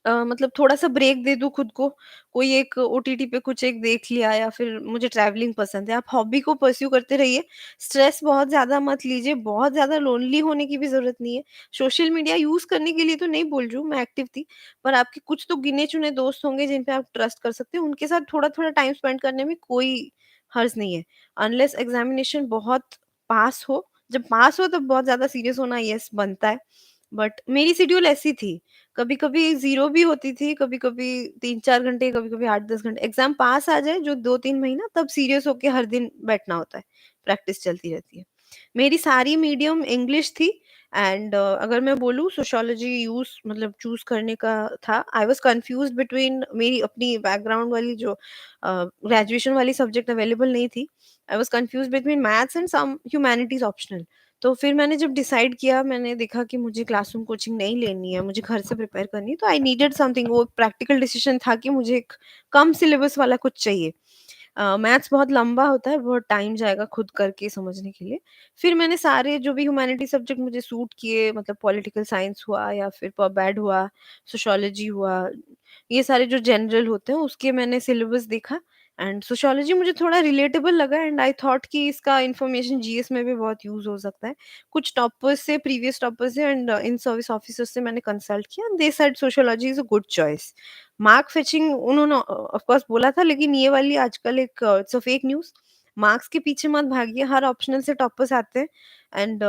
S1: मतलब थोड़ा-सा ब्रेक दे दूँ खुद को, कोई एक ओटीटी पे कुछ एक देख लिया, या फिर मुझे ट्रैवलिंग पसंद है। आप हॉबी को परस्यू करते रहिए, स्ट्रेस बहुत ज़्यादा मत लीजिए, बहुत ज़्यादा लोनली होने की भी ज़रूरत नहीं है। सोशल मीडिया यूज़ करने के लिए तो नहीं बोल रही हूँ, मैं एक्टिव थी, पर आपके कुछ तो गिने-चुने दोस्त होंगे जिन पे आप ट्रस्ट कर सकते हो, उनके साथ थोड़ा-थोड़ा टाइम स्पेंड करने में कोई हर्ज नहीं है। अनलेस एग्ज़ामिनेशन बहुत पास हो, जब पास हो तब बहुत ज़्यादा सीरियस होना येस बनता है, बट मेरी शेड्यूल ऐसी थी। कभी-कभी 0 भी होती थी, कभी-कभी 3-4 घंटे, कभी-कभी 8-10 घंटे। एग्ज़ाम पास आ जाए जो 2-3 महीना, तब सीरियस होके हर दिन बैठना होता है, प्रैक्टिस चलती रहती है। मेरी सारी मीडियम इंग्लिश थी। एंड अगर मैं बोलूँ सोशियोलॉजी यूज़ मतलब चूज़ करने का था, आई वाज़ कन्फ्यूज़्ड बिटवीन, मेरी अपनी बैकग्राउंड वाली जो ग्रेजुएशन वाली सब्जेक्ट अवेलेबल नहीं थी। I was confused between maths and some humanities optional. तो फिर मैंने जब डिसाइड किया, मैंने देखा कि मुझे क्लासरूम कोचिंग नहीं लेनी है, मुझे घर से प्रिपेयर करनी है, तो आई नीडेड समथिंग, वो प्रैक्टिकल डिसीजन था कि मुझे एक कम सिलेबस वाला कुछ चाहिए। मैथ्स बहुत लंबा होता है, बहुत टाइम जाएगा खुद करके समझने के लिए। फिर मैंने सारे जो भी ह्यूमैनिटी सब्जेक्ट मुझे सूट किए, मतलब पॉलिटिकल साइंस हुआ या फिर पब-एड हुआ, सोशियोलॉजी हुआ, ये सारे जो जनरल होते हैं उसके मैंने सिलेबस देखा। एंड सोशियोलॉजी मुझे थोड़ा रिलेटेबल लगा एंड आई थॉट कि इसका इन्फॉर्मेशन जीएस में भी बहुत यूज़ हो सकता है। कुछ टॉपर्स से, प्रीवियस टॉपर्स से एंड इन सर्विस ऑफिसर्स से मैंने कंसल्ट किया and they said sociology is a good choice. Mark fetching उन्होंने ऑफ कोर्स बोला था, लेकिन ये वाली आजकल एक it's a fake news. Marks के पीछे मत भागिए, हर ऑप्शनल से टॉपर्स आते हैं एंड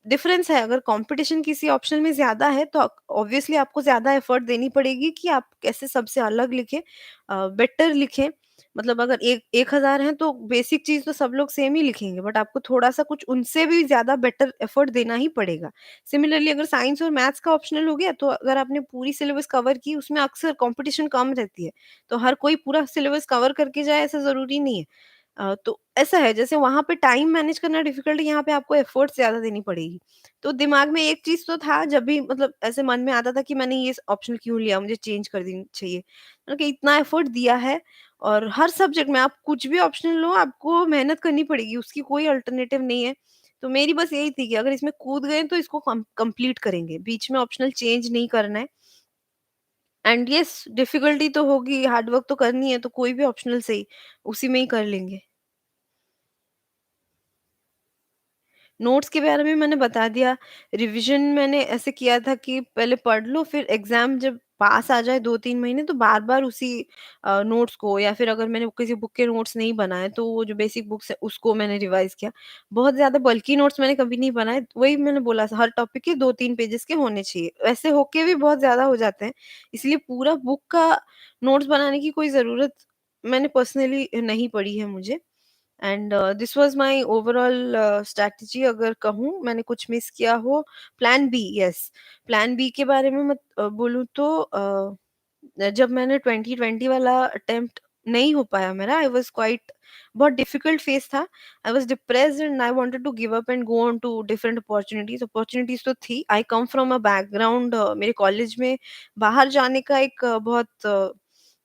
S1: डिफरेंस है, अगर कंपटीशन किसी ऑप्शनल में ज़्यादा है तो ऑब्वियसली आपको ज़्यादा एफर्ट देनी पड़ेगी कि आप कैसे सबसे अलग लिखें, बेटर लिखें। मतलब अगर एक 1000 हैं तो बेसिक चीज़ तो सब लोग सेम ही लिखेंगे, बट आपको थोड़ा-सा कुछ उनसे भी ज़्यादा बेटर एफर्ट देना ही पड़ेगा। सिमिलरली अगर साइंस और मैथ्स का ऑप्शनल हो गया तो अगर आपने पूरी सिलेबस कवर की, उसमें अक्सर कंपटीशन कम रहती है। तो हर कोई पूरा सिलेबस कवर करके जाए ऐसा ज़रूरी नहीं है। तो ऐसा है, जैसे वहाँ पे टाइम मैनेज करना डिफिकल्ट है, यहाँ पे आपको एफर्ट्स ज़्यादा देनी पड़ेगी। तो दिमाग में एक चीज़ तो था, जब भी मतलब ऐसे मन में आता था कि मैंने ये ऑप्शन क्यों लिया, मुझे चेंज कर देनी चाहिए। मैंने कहा इतना एफर्ट दिया है और हर सब्जेक्ट में आप कुछ भी ऑप्शनल लो, आपको मेहनत करनी पड़ेगी, उसकी कोई अल्टरनेटिव नहीं है। तो मेरी बस यही थी कि अगर इसमें कूद गए तो इसको कंप्लीट करेंगे, बीच में ऑप्शनल चेंज नहीं करना है। एंड यस, डिफिकल्टी तो होगी, हार्ड वर्क तो करनी है, तो कोई भी ऑप्शनल सही, उसी में ही कर लेंगे। नोट्स के बारे में मैंने बता दिया। रिवीजन मैंने ऐसे किया था कि पहले पढ़ लो, फिर एग्ज़ाम जब पास आ जाए 2-3 महीने तो बार-बार उसी नोट्स को, या फिर अगर मैंने किसी बुक के नोट्स नहीं बनाए तो वो जो बेसिक बुक्स है उसको मैंने रिवाइज़ किया। बहुत ज़्यादा बल्की नोट्स मैंने कभी नहीं बनाए, वही मैंने बोला हर टॉपिक के 2-3 पेजेज़ के होने चाहिए। वैसे होके भी बहुत ज़्यादा हो जाते हैं, इसलिए पूरा बुक का नोट्स बनाने की कोई ज़रूरत मैंने पर्सनली नहीं पड़ी है मुझे। And this was my overall strategy. अगर कहूँ मैंने कुछ मिस किया हो, plan B, yes, plan B के बारे में मैं बोलूँ तो जब मैंने 2020 वाला अटेम्प्ट नहीं हो पाया मेरा, आई वाज क्वाइट, बहुत डिफिकल्ट फेज था। I was depressed and I wanted to give up and go on to different opportunities. Opportunities तो थी, I come from a background, मेरे कॉलेज में बाहर जाने का एक बहुत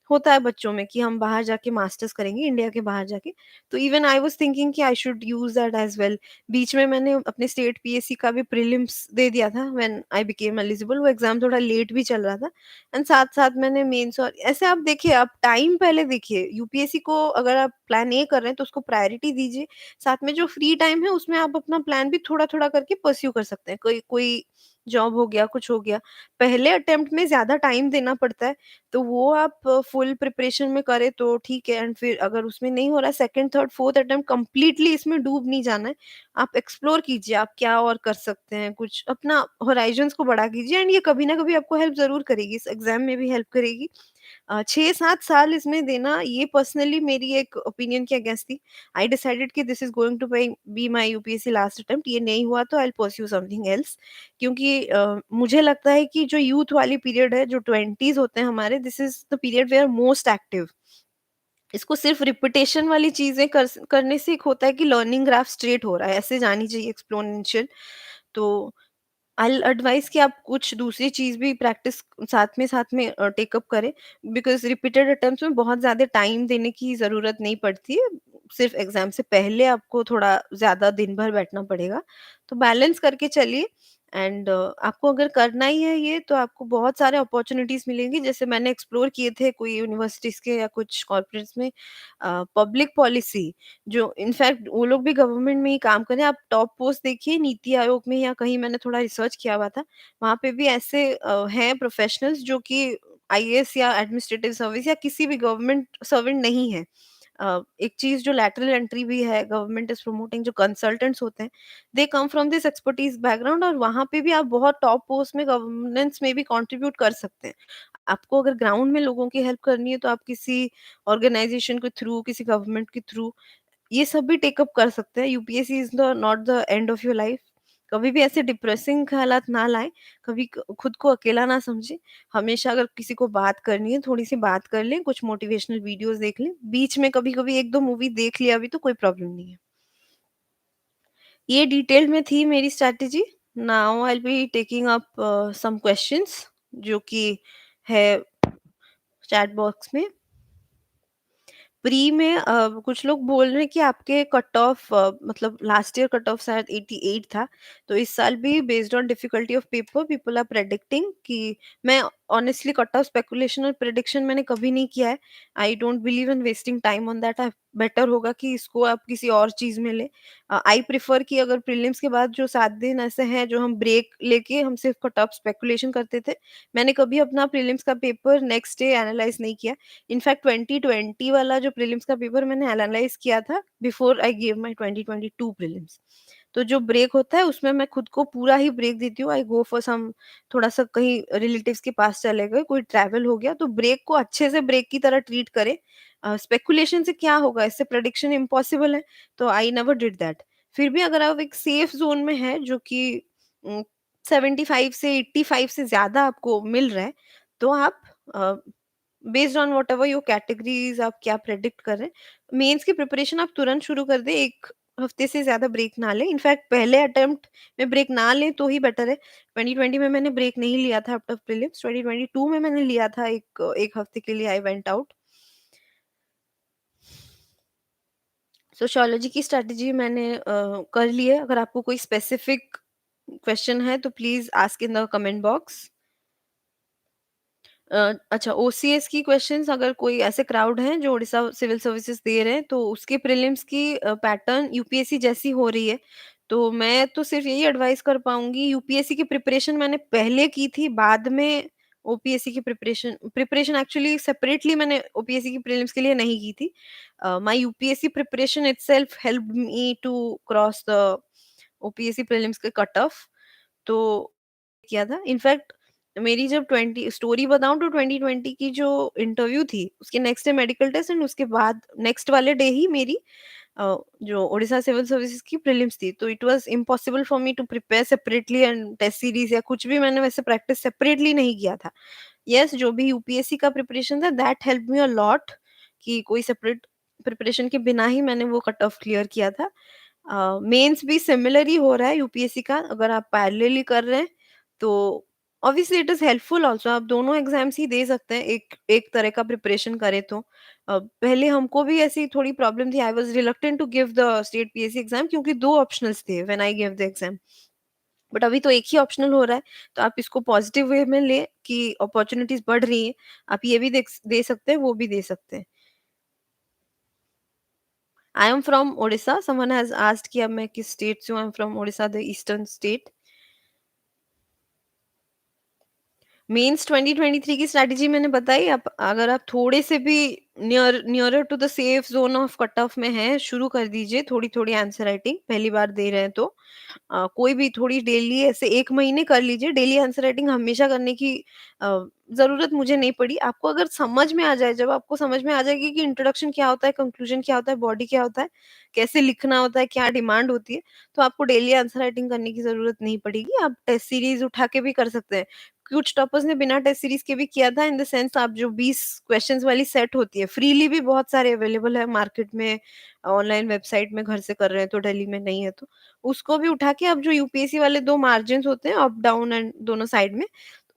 S1: होता है बच्चों में कि हम बाहर जाके मास्टर्स करेंगे, इंडिया के बाहर जाके। तो इवन आई वाज़ थिंकिंग कि I should use that as well. बीच में मैंने अपने स्टेट पीएससी का भी प्रीलिम्स दे दिया था व्हेन आई बिकेम एलिजिबल। वो एग्ज़ाम थोड़ा लेट भी चल रहा था एंड साथ-साथ मैंने मेंस और ऐसे, आप देखिए, आप टाइम पहले देखिए, यूपीएससी को अगर आप प्लान ए कर रहे हैं तो उसको प्रायोरिटी दीजिए। साथ में जो फ्री टाइम है उसमें आप अपना प्लान भी थोड़ा-थोड़ा करके परस्यू कर सकते हैं। कोई कोई जॉब हो गया, कुछ हो गया। पहले अटेम्प्ट में ज़्यादा टाइम देना पड़ता है, तो वो आप फुल प्रिपरेशन में करें तो ठीक है, एंड फिर अगर उसमें नहीं हो रहा है, second, third, fourth attempt completely इसमें डूब नहीं जाना है। आप एक्सप्लोर कीजिए, आप क्या और कर सकते हैं, कुछ अपना होराइज़न्स को बड़ा कीजिए एंड ये कभी ना कभी आपको हेल्प ज़रूर करेगी, इस एग्ज़ाम में भी हेल्प करेगी। 6-7 साल इसमें देना, ये पर्सनली मेरी एक ओपिनियन के अगेंस्ट थी। आई डिसाइडेड कि this is going to be my UPSC last attempt. ये नहीं हुआ तो I will pursue something else, क्योंकि मुझे लगता है कि जो यूथ वाली पीरियड है, जो 20s होते हैं हमारे, this is the period we are most active. इसको सिर्फ रिपिटेशन वाली चीज़ें करने से एक होता है कि लर्निंग ग्राफ स्ट्रेट हो रहा है, ऐसे जानी चाहिए एक्सपोनेंशियल। तो आई एडवाइस कि आप कुछ दूसरी चीज़ भी प्रैक्टिस साथ में टेकअप करें, बिकॉज़ रिपीटेड अटेम्प्ट्स में बहुत ज़्यादा टाइम देने की ज़रूरत नहीं पड़ती है। सिर्फ़ एग्ज़ाम से पहले आपको थोड़ा ज़्यादा दिन भर बैठना पड़ेगा। तो बैलेंस करके चलिए एंड आपको अगर करना ही है ये, तो आपको बहुत सारे अपॉर्च्युनिटीज़ मिलेंगी। जैसे मैंने एक्सप्लोर किए थे कोई यूनिवर्सिटीज़ के या कुछ कॉर्पोरेट्स में, पब्लिक पॉलिसी, जो इनफैक्ट वो लोग भी गवर्नमेंट में ही काम कर रहे हैं। आप टॉप पोस्ट देखिए नीति आयोग में या कहीं, मैंने थोड़ा रिसर्च किया हुआ था, वहाँ पे भी ऐसे हैं प्रोफेशनल्स जो कि आईएएस या एडमिनिस्ट्रेटिव सर्विस या किसी भी गवर्नमेंट सर्वेंट नहीं है। एक चीज़ जो लैटरल एंट्री भी है, गवर्नमेंट इज़ प्रमोटिंग, जो कंसल्टेंट्स होते हैं, they come from this expertise background, और वहाँ पे भी आप बहुत टॉप पोस्ट में गवर्नेंस में भी कंट्रीब्यूट कर सकते हैं। आपको अगर ग्राउंड में लोगों की हेल्प करनी है तो आप किसी ऑर्गेनाइजेशन के थ्रू, किसी गवर्नमेंट के थ्रू ये सब भी टेकअप कर सकते हैं। UPSC is the not the end of your life. कभी भी ऐसे डिप्रेसिंग ख़्यालात ना लाएँ, कभी खुद को अकेला ना समझें। हमेशा अगर किसी को बात करनी है, थोड़ी-सी बात कर लें, कुछ मोटिवेशनल वीडियोज़ देख लें। बीच में कभी-कभी 1-2 मूवी देख लिया भी तो कोई प्रॉब्लम नहीं है। ये डिटेल में थी मेरी strategy. Now I will be taking up some questions जो कि है चैट बॉक्स में। प्री में कुछ लोग बोल रहे हैं कि आपके कट ऑफ मतलब लास्ट ईयर कट ऑफ शायद 88 था, तो इस साल भी based on difficulty of paper people are predicting कि, मैं ऑनेस्टली कट ऑफ स्पेकुलेशन और प्रेडिक्शन मैंने कभी नहीं किया है। I don't believe in wasting time on that. Better होगा कि इसको आप किसी और चीज में ले। आई प्रिफर कि अगर प्रीलिम्स के बाद जो 7 दिन ऐसे हैं जो हम ब्रेक लेके हम सिर्फ कट ऑफ स्पेकुलेशन करते थे, मैंने कभी अपना प्रीलिम्स का पेपर नेक्स्ट डे एनालाइज नहीं किया। इनफैक्ट 2020 वाला जो प्रीलिम्स का पेपर मैंने एनालाइज किया था before I give my 2022 prelims. तो जो ब्रेक होता है उसमें मैं खुद को पूरा ही ब्रेक देती हूँ। आई गो फॉर सम, थोड़ा सा कहीं रिलेटिव्स के पास चले गए, कोई ट्रैवल हो गया, तो ब्रेक को अच्छे से ब्रेक की तरह ट्रीट करें। स्पेकुलेशन से क्या होगा, इससे प्रेडिक्शन इम्पॉसिबल है। तो आई नेवर डिड दैट। फिर भी अगर आप एक सेफ जोन में है जो कि 75 से 85 से ज्यादा आपको मिल रहा है, तो आप based on what ever your categories आप क्या प्रेडिक्ट कर रहे हैं, मेंस की प्रिपरेशन आप तुरंत शुरू कर दें। 1 हफ्ते से ज्यादा ब्रेक ना लें। इनफैक्ट पहले अटेम्प्ट में ब्रेक ना लें तो ही बेटर है। 2020 में मैंने ब्रेक नहीं लिया था आफ्टर प्रीलिम्स। 2022 में मैंने लिया था, एक एक हफ्ते के लिए आई वेंट आउट। सोशियोलॉजी की स्ट्रेटजी मैंने कर ली है। अगर आपको कोई स्पेसिफिक क्वेश्चन है तो please ask in the comment box. अच्छा, ओसीएस की क्वेश्चंस, अगर कोई ऐसे क्राउड हैं जो उड़ीसा सिविल सर्विसेज दे रहे हैं तो उसके प्रीलिम्स की पैटर्न यूपीएससी जैसी हो रही है। तो मैं तो सिर्फ यही एडवाइस कर पाऊंगी, यूपीएससी की प्रिपरेशन मैंने पहले की थी, बाद में ओपीएससी की प्रिपरेशन प्रिपरेशन एक्चुअली सेपरेटली मैंने ओपीएससी की प्रीलिम्स के लिए नहीं की थी। My UPSC preparation itself helped me to cross the OPSC prelims के कट ऑफ। तो किया था। इनफैक्ट मेरी जब 20 स्टोरी बताऊं तो 2020 की जो इंटरव्यू थी उसके next day medical test, and उसके बाद नेक्स्ट वाले डे ही मेरी जो ओडिशा सिविल सर्विसेज की प्रीलिम्स थी। तो it was impossible for me to prepare separately and test series या कुछ भी मैंने वैसे प्रैक्टिस सेपरेटली नहीं किया था। यस, जो भी यूपीएससी का प्रिपरेशन था that help me a lot, कि कोई सेपरेट प्रिपरेशन के बिना ही मैंने वो कट ऑफ क्लियर किया था। मेंस भी सिमिलर ही हो रहा है यूपीएससी का, अगर आप पैरेलली कर रहे हैं तो obviously it is helpful also. आप दोनों एग्जाम्स ही दे सकते हैं, एक एक तरह का प्रिपरेशन करें तो। पहले हमको भी ऐसी थोड़ी प्रॉब्लम थी। I was reluctant to give the state PSC exam क्योंकि दो ऑप्शनल्स थे when I give the exam, but अभी तो एक ही ऑप्शनल हो रहा है। तो आप इसको पॉजिटिव वे में ले कि अपॉर्चुनिटीज बढ़ रही हैं, आप ये भी दे सकते हैं, वो भी दे सकते हैं। I am from Odisha. Someone has asked कि अब मैं किस स्टेट से हूँ। I am from Odisha, the eastern state. Mains 2023 की स्ट्रैटेजी मैंने बताई। आप अगर आप थोड़े से भी nearer to the safe zone of cut off में हैं, शुरू कर दीजिए थोड़ी थोड़ी आंसर राइटिंग, पहली बार दे रहे हैं तो। कोई भी थोड़ी डेली ऐसे 1 महीने कर लीजिए। डेली आंसर राइटिंग हमेशा करने की जरूरत मुझे नहीं पड़ी। आपको अगर समझ में आ जाए, जब आपको समझ में आ जाएगी कि इंट्रोडक्शन क्या होता है, कंक्लूजन क्या होता है, बॉडी क्या होता है, कैसे लिखना होता है, क्या डिमांड होती है, तो आपको डेली आंसर राइटिंग करने की जरूरत नहीं पड़ेगी। आप टेस्ट सीरीज उठा के भी कर सकते हैं। कुछ टॉपर्स ने बिना टेस्ट सीरीज के भी किया था, इन द सेंस आप जो 20 क्वेश्चंस वाली सेट होती है, फ्रीली भी बहुत सारे अवेलेबल है मार्केट में, ऑनलाइन वेबसाइट में, घर से कर रहे हैं तो, दिल्ली में नहीं है तो उसको भी उठा के, अब जो यूपीएससी वाले 2 मार्जिन होते हैं अप डाउन एंड दोनों साइड में,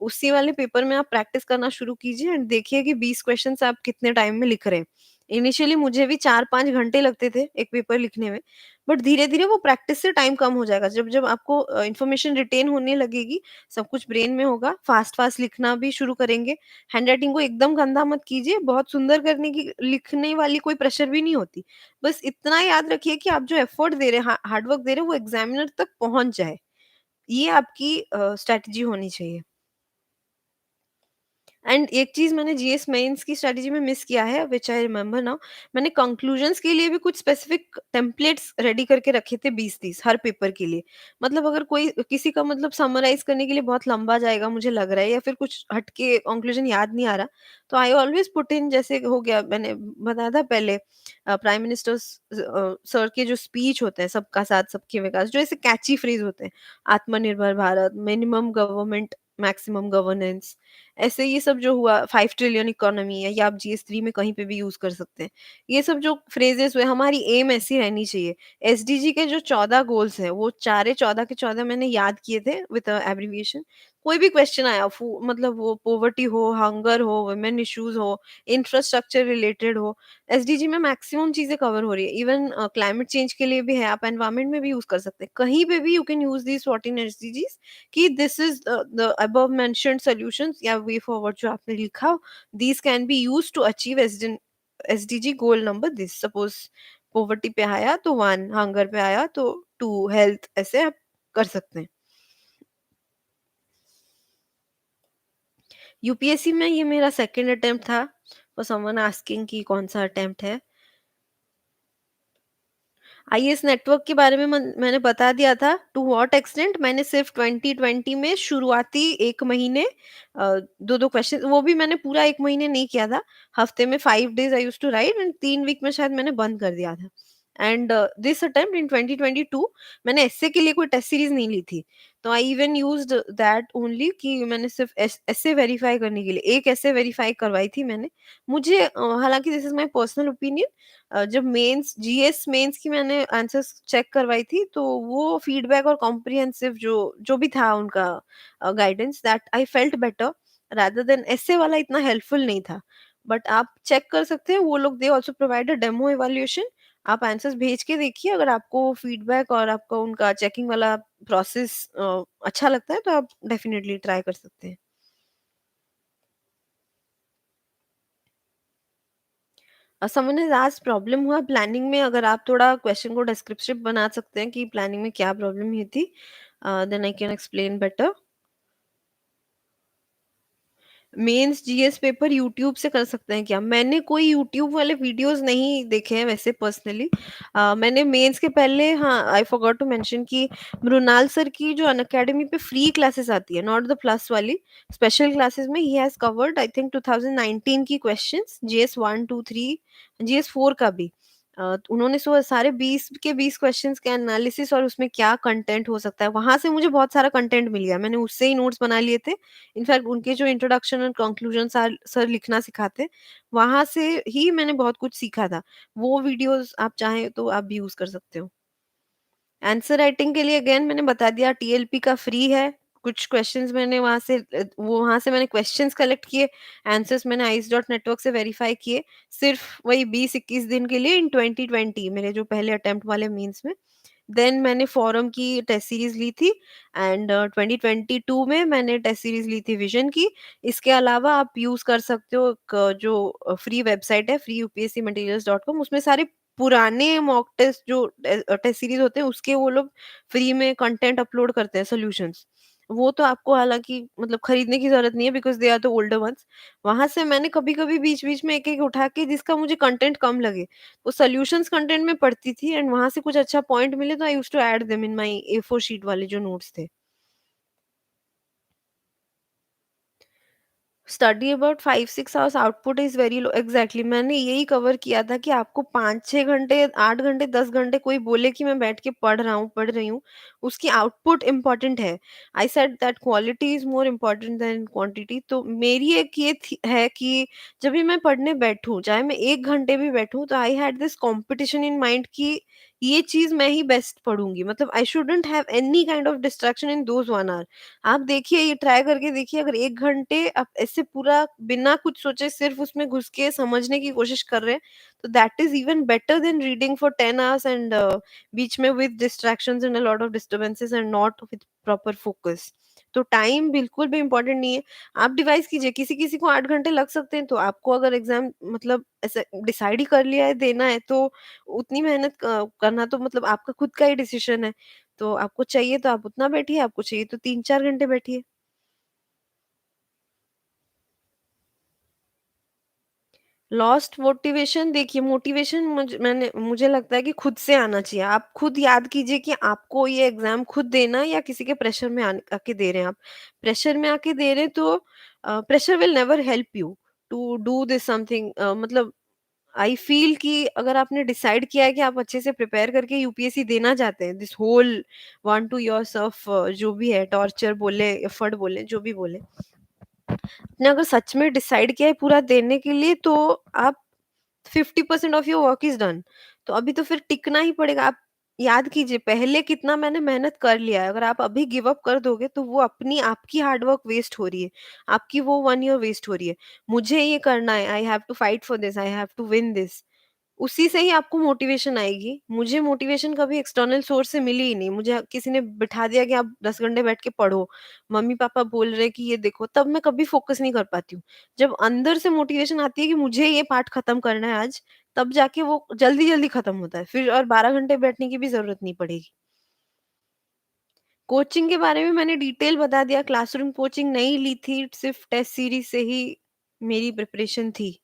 S1: उसी वाले पेपर में आप प्रैक्टिस करना शुरू कीजिए एंड देखिए कि 20 क्वेश्चंस आप कितने टाइम में लिख रहे हैं। इनिशियली मुझे भी 4-5 घंटे लगते थे एक पेपर लिखने में, बट धीरे धीरे वो प्रैक्टिस से टाइम कम हो जाएगा। जब जब आपको इन्फॉर्मेशन रिटेन होने लगेगी, सब कुछ ब्रेन में होगा, फास्ट फास्ट लिखना भी शुरू करेंगे। हैंड राइटिंग को एकदम गंदा मत कीजिए, बहुत सुंदर करने की लिखने वाली कोई प्रेशर भी नहीं होती। बस इतना याद रखिए कि आप जो एफर्ट दे रहे हैं, हार्ड वर्क दे रहे हैं, वो एग्जामिनर तक पहुंच जाए। ये आपकी स्ट्रेटजी होनी चाहिए। एंड एक चीज मैंने जीएस मेंस की स्ट्रेटजी में मिस किया है, विच आई रिमेम्बर नाउ। मैंने कंक्लूजन्स के लिए भी कुछ स्पेसिफिक टेम्पलेट्स रेडी करके रखे थे, 20-30 हर पेपर के लिए। मतलब अगर कोई किसी का मतलब समराइज करने के लिए बहुत लंबा जाएगा मुझे लग रहा है, या फिर कुछ हटके कंक्लूजन याद नहीं आ रहा, तो आई ऑलवेज पुट इन, जैसे हो गया मैंने बताया था पहले, प्राइम मिनिस्टर सर के जो स्पीच होते हैं, सबका साथ सबके विकास, जो ऐसे कैची फ्रेज होते हैं, आत्मनिर्भर Bharat, minimum government maximum governance, ऐसे ये सब जो हुआ, 5 ट्रिलियन इकोनॉमी है, ये आप जीएस 3 में कहीं पे भी यूज कर सकते हैं। ये सब जो फ्रेजेस हुए, हमारी एम ऐसी रहनी चाहिए। एसडीजी के जो 14 गोल्स हैं, वो चारे 14 के 14 मैंने याद किए थे विद एब्रीविएशन। कोई भी क्वेश्चन आया, मतलब वो पॉवर्टी हो, हंगर हो, वुमेन इश्यूज हो, इंफ्रास्ट्रक्चर रिलेटेड हो, एसडीजी में मैक्सिमम चीजें कवर हो रही है। इवन क्लाइमेट चेंज के लिए भी है, आप एनवायरमेंट में भी यूज कर सकते हैं, कहीं पे भी you can use this 14 SDGs कि this is the above mentioned solutions या वे फॉरवर्ड जो आपने लिखा, these can be use to achieve SDG goal number this. Suppose poverty पे आया तो 1, हंगर पे आया तो 2, हेल्थ, ऐसे आप कर सकते हैं। यूपीएससी में ये मेरा सेकंड अटेम्प्ट था, फॉर समवन आस्किंग कि कौन सा अटेम्प्ट है। आईएएस नेटवर्क के बारे में मैंने बता दिया था। टू व्हाट एक्सटेंट, मैंने सिर्फ 2020 में शुरुआती 1 महीने दो दो क्वेश्चन, वो भी मैंने पूरा 1 महीने नहीं किया था। हफ्ते में 5 days I use to write, and 3 week में शायद मैंने बंद कर दिया था। एंड दिस अटेम्प्ट इन 2022 मैंने एसए के लिए कोई टेस्ट सीरीज नहीं ली थी, तो I even used that only कि मैंने सिर्फ एसए वेरीफाई करने के लिए एक एसए वेरीफाई करवाई थी मैंने। मुझे हालांकि this is my personal opinion, जब मेंस जीएस मेंस की मैंने आंसर्स चेक करवाई थी, तो वो फीडबैक और कॉम्प्रिहेंसिव जो जो भी था उनका guidance, that I felt better rather than ऐसे वाला इतना हेल्पफुल नहीं था। बट आप चेक कर सकते हैं, वो लोग they also provide a demo evaluation. आप आंसर्स भेज के देखिए, अगर आपको फीडबैक और आपका उनका चेकिंग वाला प्रोसेस अच्छा लगता है तो आप डेफिनेटली ट्राई कर सकते हैं। समवन हैज आस्क्ड प्रॉब्लम हुआ प्लानिंग में, अगर आप थोड़ा क्वेश्चन को डिस्क्रिप्टिव बना सकते हैं कि प्लानिंग में क्या प्रॉब्लम हुई थी, then I can explain better. Mains GS paper YouTube से कर सकते हैं क्या? मैंने कोई यूट्यूब वाले वीडियोस नहीं देखे हैं वैसे पर्सनली। मैंने मेंस के पहले, हाँ आई फॉरगॉट टू मेंशन कि मृणाल सर की जो अनअकैडमी पे फ्री क्लासेस आती है, नॉट द प्लस वाली, स्पेशल क्लासेस में he has covered I think 2019 की क्वेश्चंस, जीएस 1 2 3, जीएस 4 का भी। उन्होंने सारे 20 के 20 क्वेश्चंस के एनालिसिस और उसमें क्या कंटेंट हो सकता है, वहां से मुझे बहुत सारा कंटेंट मिल गया, मैंने उससे ही नोट्स बना लिए थे। इनफैक्ट उनके जो इंट्रोडक्शन और कंक्लूजन सर सर लिखना सिखाते, वहां से ही मैंने बहुत कुछ सीखा था। वो वीडियोस आप चाहें तो आप भी यूज कर सकते हो। आंसर राइटिंग के लिए अगेन मैंने बता दिया, टीएलपी का फ्री है। कुछ क्वेश्चंस मैंने वहां से वो वहां से मैंने क्वेश्चंस कलेक्ट किए, आंसर्स मैंने आइस डॉट नेटवर्क से वेरीफाई किए, सिर्फ वही 20-21 दिन के लिए इन 2020, मेरे जो पहले अटेम्प्ट वाले मीन्स में। देन मैंने फोरम की टेस्ट सीरीज ली थी, एंड 2022 में मैंने टेस्ट सीरीज ली थी विजन की। इसके अलावा आप यूज कर सकते हो जो फ्री वेबसाइट है, free UPSC materials dot com, उसमें सारे पुराने मॉक टेस्ट जो टेस्ट सीरीज होते हैं उसके वो लोग फ्री में कंटेंट अपलोड करते हैं, सोल्यूशंस। वो तो आपको हालांकि मतलब खरीदने की जरूरत नहीं है, because they are the older ones. वहां से मैंने कभी कभी बीच बीच में एक एक उठा के जिसका मुझे कंटेंट कम लगे, वो सॉल्यूशंस कंटेंट में पढ़ती थी, एंड वहां से कुछ अच्छा पॉइंट मिले तो I used to add them in my A4 sheet वाले जो नोट्स थे। Study about 5-6 hours, output is very low, exactly मैंने यही कवर किया था कि आपको 5-6 घंटे, 8 घंटे, 10 घंटे कोई बोले कि मैं बैठ के पढ़ रहा हूँ, पढ़ रही हूँ, उसकी आउटपुट इम्पॉर्टेंट है। I said that quality is more important than quantity. तो मेरी एक ये है कि जब भी मैं पढ़ने बैठूं, चाहे मैं 1 घंटे भी बैठूं, तो I had this competition in mind कि ये चीज मैं ही बेस्ट पढ़ूंगी, मतलब I shouldn't have any kind of distraction in those 1 hour. आप देखिए, ये ट्राई करके देखिए, अगर 1 घंटे आप ऐसे पूरा बिना कुछ सोचे सिर्फ उसमें घुस के समझने की कोशिश कर रहे हैं, तो that is even better than reading for 10 hours and बीच में with distractions and a lot of disturbances and not with proper focus. तो टाइम बिल्कुल भी इंपॉर्टेंट नहीं है। आप डिवाइस कीजिए, किसी किसी को 8 घंटे लग सकते हैं, तो आपको अगर एग्जाम मतलब ऐसे डिसाइड ही कर लिया है देना है, तो उतनी मेहनत करना तो मतलब आपका खुद का ही डिसीजन है। तो आपको चाहिए तो आप उतना बैठिए, आपको चाहिए तो 3-4 घंटे बैठिए। लॉस्ट मोटिवेशन, देखिए मोटिवेशन मुझे लगता है कि खुद से आना चाहिए। आप खुद याद कीजिए कि आपको ये एग्जाम खुद देना है या किसी के प्रेशर में आके दे रहे हैं आप। प्रेशर में आके दे रहे हैं तो pressure will never help you to do this something. मतलब आई फील कि अगर आपने डिसाइड किया है कि आप अच्छे से प्रिपेयर करके यूपीएससी देना चाहते हैं, this whole want to yourself, जो भी है टॉर्चर बोले, एफर्ट बोले, जो भी बोले, आपने अगर सच में डिसाइड किया है पूरा देने के लिए, तो आप 50% of your work is done. तो अभी तो फिर टिकना ही पड़ेगा। आप याद कीजिए पहले कितना मैंने मेहनत कर लिया है, अगर आप अभी गिव अप कर दोगे तो वो अपनी आपकी हार्ड वर्क वेस्ट हो रही है, आपकी वो 1 ईयर वेस्ट हो रही है। मुझे ये करना है, I have to fight for this, I have to win this. उसी से ही आपको मोटिवेशन आएगी। मुझे मोटिवेशन कभी एक्सटर्नल सोर्स से मिली ही नहीं। मुझे किसी ने बिठा दिया कि आप 10 घंटे बैठ के पढ़ो, मम्मी-पापा बोल रहे हैं कि ये देखो, तब मैं कभी फ़ोकस नहीं कर पाती हूँ। जब अंदर से मोटिवेशन आती है कि मुझे ये पाठ खत्म करना है आज, तब जाके वो जल्दी-जल्दी खत्म होता है। फिर और 12 घंटे बैठने की भी ज़रूरत नहीं पड़ेगी। कोचिंग के बारे में मैंने डिटेल बता दिया, क्लासरूम कोचिंग नहीं ली थी, सिर्फ़ टेस्ट सीरीज़ से ही मेरी प्रिपरेशन थी।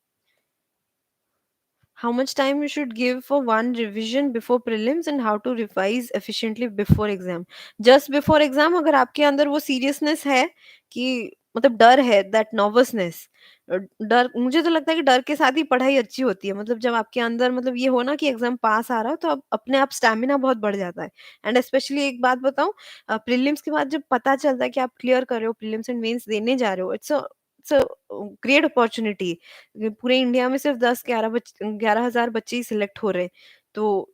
S1: How much time you should give for one revision before prelims and how to revise efficiently before exam. Just before exam अगर आपके अंदर वो seriousness है कि मतलब डर है, that nervousness, डर, मुझे तो लगता है कि डर के साथ ही पढ़ाई अच्छी होती है। मतलब जब आपके अंदर मतलब ये हो ना कि एग्जाम पास आ रहा है तो अब अपने आप स्टैमिना बहुत बढ़ जाता है। एंड स्पेशली एक बात बताऊं, प्रीलिम्स के बाद जब पता चलता है कि आप क्लियर कर रहे हो, प्रीलिम्स एंड मेंस देने जा रहे हो, इट्स अ ग्रेट अपॉर्चुनिटी। पूरे इंडिया में सिर्फ 11,000 बच्चे ही सिलेक्ट हो रहे हैं। तो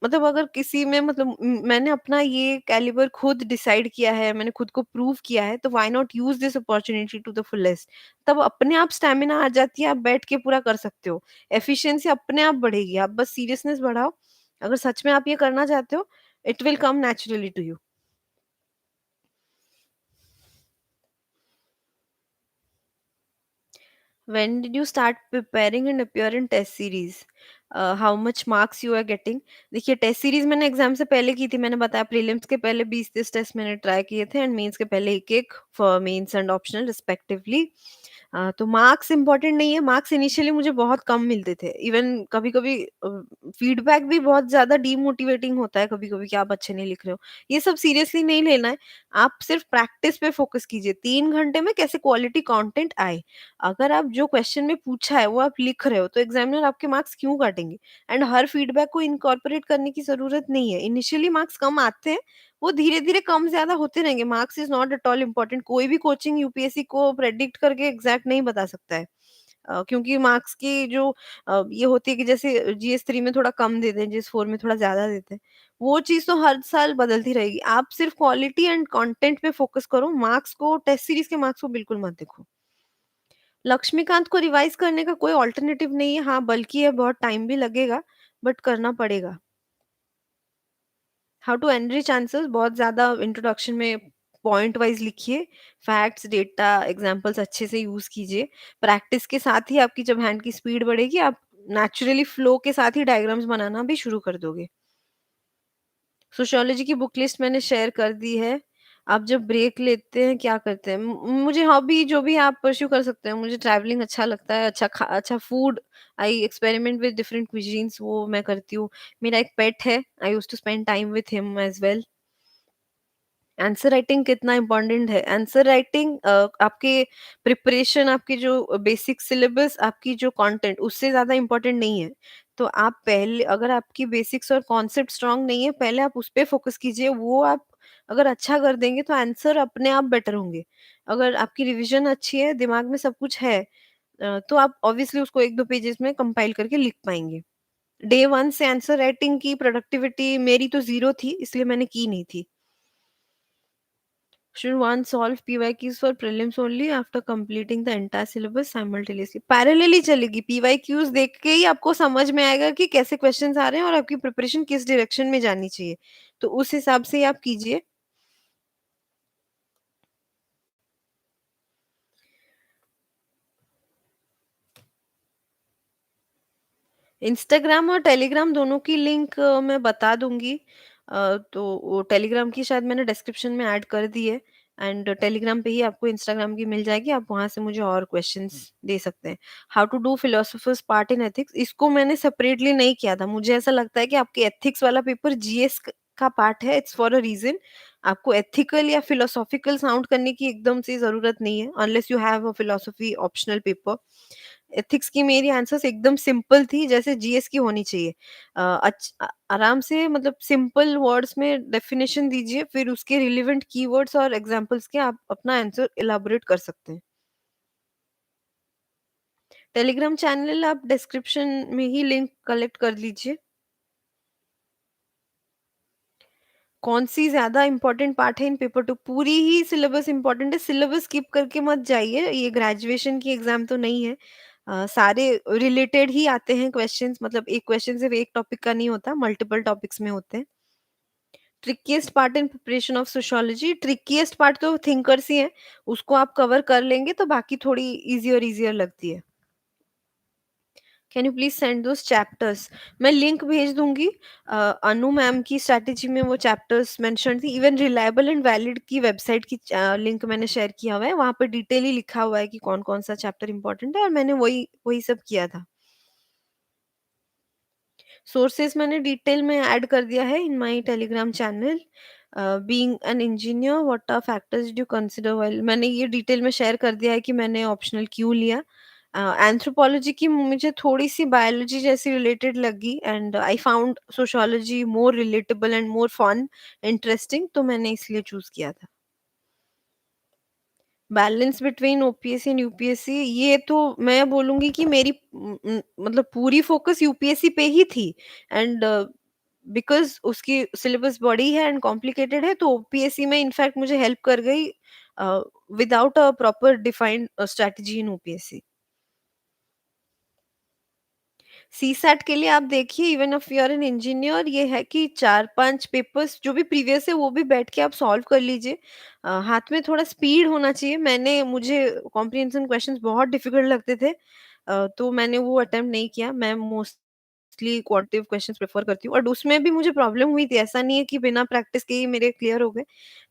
S1: मतलब अगर किसी में मतलब मैंने अपना ये कैलिबर खुद डिसाइड किया है, मैंने खुद को प्रूव किया है, तो why not use this opportunity to the fullest. तब अपने आप स्टैमिना आ जाती है, आप बैठ के पूरा कर सकते हो। एफिशिएंसी अपने आप बढ़ेगी, आप बस सीरियसनेस बढ़ाओ। अगर सच में आप ये करना चाहते हो, it will come naturally to you. When did you start preparing and appear in test series? How much marks you are getting? देखिए टेस्ट सीरीज मैंने एग्जाम से पहले की थी, मैंने बताया प्रीलिम्स के पहले 20-30 टेस्ट मैंने ट्राई किए थे एंड मेंस के पहले एक-एक for mains and optional respectively. तो मार्क्स इंपॉर्टेंट नहीं है, मार्क्स इनिशियली मुझे बहुत कम मिलते थे। इवन कभी-कभी फीडबैक भी बहुत ज़्यादा डीमोटिवेटिंग होता है कभी-कभी कि आप अच्छे नहीं लिख रहे हो। ये सब सीरियसली नहीं लेना है, आप सिर्फ प्रैक्टिस पे फोकस कीजिए। 3 घंटे में कैसे क्वालिटी कंटेंट आए। अगर आप जो क्वेश्चन में पूछा है वो आप लिख रहे हो तो एग्जामिनर आपके मार्क्स क्यों काटेंगे? एंड हर फीडबैक को इनकॉर्पोरेट करने की जरूरत नहीं है। इनिशियली मार्क्स कम आते हैं, वो धीरे धीरे कम ज्यादा होते रहेंगे। Marks is not at all important. कोई भी कोचिंग यूपीएससी को प्रेडिक्ट करके एग्जैक्ट नहीं बता सकता है। क्योंकि मार्क्स की जो ये होती है कि जैसे जीएस 3 में थोड़ा कम देते हैं, जीएस 4 में थोड़ा ज्यादा देते हैं, वो चीज तो हर साल बदलती रहेगी। आप सिर्फ क्वालिटी एंड कंटेंट पे फोकस करो, मार्क्स को, टेस्ट सीरीज के मार्क्स को बिल्कुल मत देखो। लक्ष्मीकांत को रिवाइज करने का कोई अल्टरनेटिव नहीं है। हाँ, बल्कि ये बहुत टाइम भी लगेगा, बट करना पड़ेगा। हाउ टू एनरिच आंसर्स, बहुत ज़्यादा इंट्रोडक्शन में पॉइंट वाइज़ लिखिए, फैक्ट्स, डेटा, एग्ज़ाम्पल्स अच्छे से यूज़ कीजिए। प्रैक्टिस के साथ ही आपकी जब हैंड की स्पीड बढ़ेगी, आप नेचुरली फ्लो के साथ ही डायग्राम्स बनाना भी शुरू कर दोगे। सोशियोलॉजी की बुक लिस्ट मैंने शेयर कर दी है। आप जब ब्रेक लेते हैं क्या करते हैं? मुझे हॉबी जो भी आप परस्यू कर सकते हैं। मुझे ट्रैवलिंग अच्छा लगता है, अच्छा food, I experiment with different cuisines, वो मैं करती हूँ। मेरा एक पेट है, I used to spend time with him as well. Answer writing कितना इम्पोर्टेंट है? आंसर राइटिंग आपके प्रिपरेशन, आपकी जो बेसिक सिलेबस, आपकी जो कंटेंट, उससे ज़्यादा इम्पोर्टेंट नहीं है। तो आप पहले, अगर आपकी बेसिक्स और कॉन्सेप्ट स्ट्रांग नहीं है, पहले आप उस पे फोकस कीजिए। वो आप अगर अच्छा कर देंगे तो आंसर अपने आप बेटर होंगे। अगर आपकी रिविजन अच्छी है, दिमाग में सब कुछ है, तो आप ऑब्वियसली उसको 1-2 पेजेस में कंपाइल करके लिख पाएँगे। डे 1 से आंसर राइटिंग की प्रोडक्टिविटी मेरी तो 0 थी, इसलिए मैंने की नहीं थी। Should one solve PYQs for prelims only after completing the entire syllabus simultaneously? Parallelly चलेगी। PYQs देख के ही आपको समझ में आएगा कि कैसे क्वेश्चंस आ रहे हैं और आपकी प्रिपरेशन किस डायरेक्शन में जानी चाहिए। तो उस हिसाब से ही आप कीजिए। इंस्टाग्राम और टेलीग्राम दोनों की लिंक मैं बता दूंगी। तो वो टेलीग्राम की शायद मैंने डिस्क्रिप्शन में ऐड कर दी है। एंड टेलीग्राम पे ही आपको इंस्टाग्राम की मिल जाएगी, आप वहां से मुझे और क्वेश्चंस दे सकते हैं। How to do philosophers part in ethics, इसको मैंने सेपरेटली नहीं किया था। मुझे ऐसा लगता है कि आपके एथिक्स वाला पेपर जीएस का पार्ट है, इट्स फॉर अ रीजन। आपको एथिकल या फिलोसॉफिकल साउंड करने की एकदम से जरूरत नहीं है, unless you have a philosophy optional paper. Ethics की मेरी आंसर्स एकदम सिंपल थी, जैसे जीएस की होनी चाहिए। आराम से मतलब सिंपल वर्ड्स में डेफिनेशन दीजिए, फिर उसके रिलेवेंट कीवर्ड्स और एग्जांपल्स के आप अपना आंसर इलाबोरेट कर सकते हैं। टेलीग्राम चैनल आप डिस्क्रिप्शन में ही लिंक कलेक्ट कर लीजिए। कौन-सी ज़्यादा इम्पोर्टेंट पार्ट है इन पेपर 2? पूरी ही सिलेबस इम्पोर्टेंट है, सिलेबस स्किप करके मत जाइए, ये ग्रेजुएशन की एग्ज़ाम तो नहीं है। सारे रिलेटेड ही आते हैं क्वेश्चंस, मतलब एक क्वेश्चन सिर्फ एक टॉपिक का नहीं होता, मल्टीपल टॉपिक्स में होते हैं। ट्रिकीएस्ट part in preparation of sociology, ट्रिकीएस्ट part तो थिंकर्स ही हैं, उसको आप कवर कर लेंगे तो बाकी थोड़ी ईज़ी और ईज़ियर लगती है। Can you please send those chapters? मैं लिंक भेज दूंगी। अनु मैम की स्ट्रैटेजी में वो चैप्टर्स मेंशन थी, इवन रिलायबल एंड वैलिड की वेबसाइट की लिंक मैंने शेयर किया हुआ है, वहां पर डिटेल ही लिखा हुआ है कि कौन कौन सा चैप्टर इंपॉर्टेंट है, और मैंने वही वही सब किया था। सोर्सेस मैंने डिटेल में ऐड कर दिया है in my Telegram channel. Being an engineer, what are factors do consider while, मैंने ये डिटेल में शेयर कर दिया है कि मैंने ऑप्शनल क्यों लिया। एंथ्रोपोलॉजी की मुझे थोड़ी सी बायोलॉजी जैसी रिलेटेड लगी, and I found sociology more relatable and more fun, interesting, तो मैंने इसलिए चूज किया था। Balance between OPSC and UPSC, ये तो मैं बोलूँगी कि मेरी मतलब पूरी फ़ोकस यूपीएससी पे ही थी, एंड बिकॉज़ उसकी सिलेबस बड़ी है एंड कॉम्प्लिकेटेड है, तो ओपीएससी में इनफैक्ट मुझे हेल्प कर गई without a proper defined strategy in OPSC. CSAT के लिए आप देखिए, even if you are an engineer, ये है कि 4-5 पेपर्स जो भी प्रीवियस है वो भी बैठ के आप सॉल्व कर लीजिए। हाथ में थोड़ा स्पीड होना चाहिए। मुझे कॉम्प्रिहेंशन क्वेश्चंस बहुत डिफिकल्ट लगते थे, तो मैंने वो अटेम्प्ट नहीं किया। मैं मोस्टली क्वांटिटेटिव क्वेश्चंस प्रेफर करती हूँ, और उसमें भी मुझे प्रॉब्लम हुई थी। ऐसा नहीं है कि बिना प्रैक्टिस के ही मेरे क्लियर हो गए।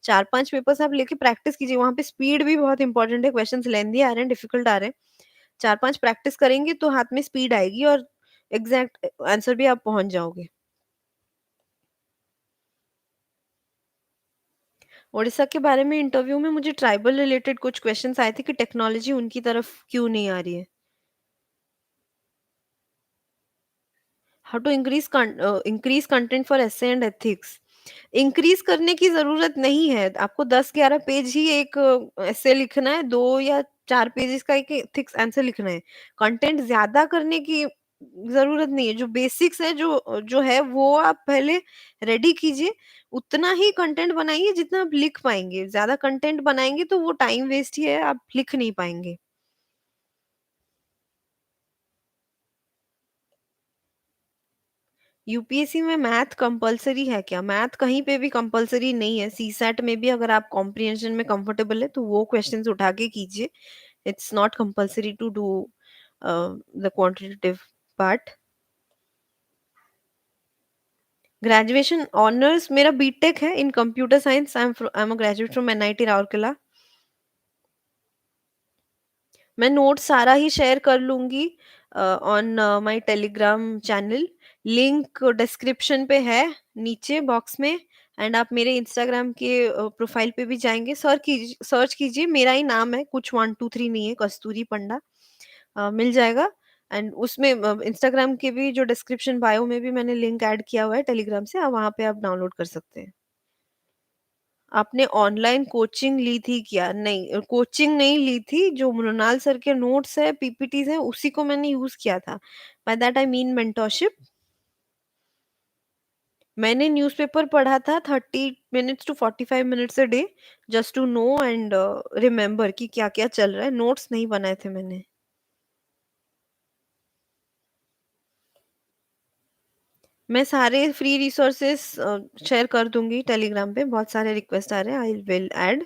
S1: 4-5 पेपर्स आप लेके प्रैक्टिस कीजिए, वहाँ पे स्पीड भी बहुत इंपॉर्टेंट है। क्वेश्चंस लेंथी आ रहे हैं, डिफिकल्ट आ रहे हैं, 4-5 प्रैक्टिस करेंगे तो हाथ में स्पीड आएगी, और एग्ज़ैक्ट आंसर भी आप पहुँच जाओगे। ओडिशा के बारे में इंटरव्यू में मुझे ट्राइबल रिलेटेड कुछ क्वेश्चन्स आए थे कि टेक्नोलॉजी उनकी तरफ क्यों नहीं आ रही है? How to increase content for essay and ethics? Increase करने की ज़रूरत नहीं है। आपको 10-11 पेज ही एक एसे लिखना है, 2 या 4 पेजेज़ का एक एथिक्स आंसर लिखना है। कंटेंट ज़्यादा करने की ज़रूरत नहीं है। जो बेसिक्स है, जो है वो आप पहले रेडी कीजिए। उतना ही कंटेंट बनाइए जितना आप लिख पाएँगे। ज़्यादा कंटेंट बनाएँगे तो वो टाइम वेस्ट ही है, आप लिख नहीं पाएँगे। यूपीएससी में मैथ कंपल्सरी है क्या? मैथ कहीं पे भी कंपल्सरी नहीं है। सीसैट में भी अगर आप कॉम्प्रिहेंशन में कंफर्टेबल है तो वो क्वेश्चंस उठा के कीजिए। It's not compulsory to do the quantitative part. Graduation honours मेरा बीटेक है in computer science. I am a graduate from NIT Rourkela. मैं नोट सारा ही शेयर कर लूँगी on my Telegram channel. Link description पे है, नीचे बॉक्स में, एंड आप मेरे इंस्टाग्राम के प्रोफाइल पे भी जाएँगे, सर्च कीजिए, मेरा ही नाम है, कुछ 1 2 3 नहीं है, कस्तूरी पंडा। मिल जाएगा। एंड उसमें इंस्टाग्राम के भी जो डिस्क्रिप्शन बायो में भी मैंने लिंक ऐड किया हुआ है टेलीग्राम से, वहाँ पे आप डाउनलोड कर सकते हैं। आपने ऑनलाइन कोचिंग ली थी क्या? नहीं, कोचिंग नहीं ली थी, जो मृणाल सर के नोट्स है, पीपीटीज़ हैं, उसी को मैंने यूज़ किया था। By that I mean mentorship. मैंने न्यूज़पेपर पढ़ा था 30 minutes to 45 minutes a day, just to know and remember कि क्या-क्या चल रहा है, नोट्स नहीं बनाए थे मैंने। मैं सारे फ्री रिसोर्सेज़ शेयर कर दूँगी टेलीग्राम पे, बहुत सारे रिक्वेस्ट आ रहे हैं, I will add.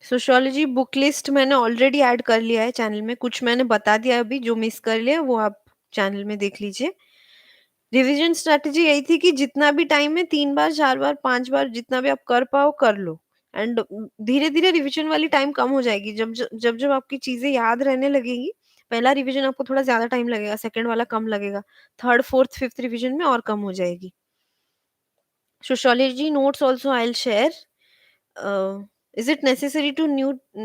S1: Sociology book list मैंने ऑलरेडी ऐड कर लिया है चैनल में, कुछ मैंने बता दिया अभी, जो मिस कर लिया वो आप चैनल में देख लीजिए। रिवीजन स्ट्रैटेजी यही थी कि जितना भी टाइम है 3 बार, 4 बार, 5 बार जितना भी आप कर पाओ कर लो, एंड धीरे-धीरे रिवीजन वाली टाइम कम हो जाएगी। जब आपकी चीज़ें याद रहने लगेंगी, पहला रिवीजन आपको थोड़ा ज़्यादा टाइम लगेगा, सेकंड वाला कम लगेगा, थर्ड, फोर्थ, फिफ्थ रिवीजन में और कम हो जाएगी। Sociology notes also I will share. Is it necessary to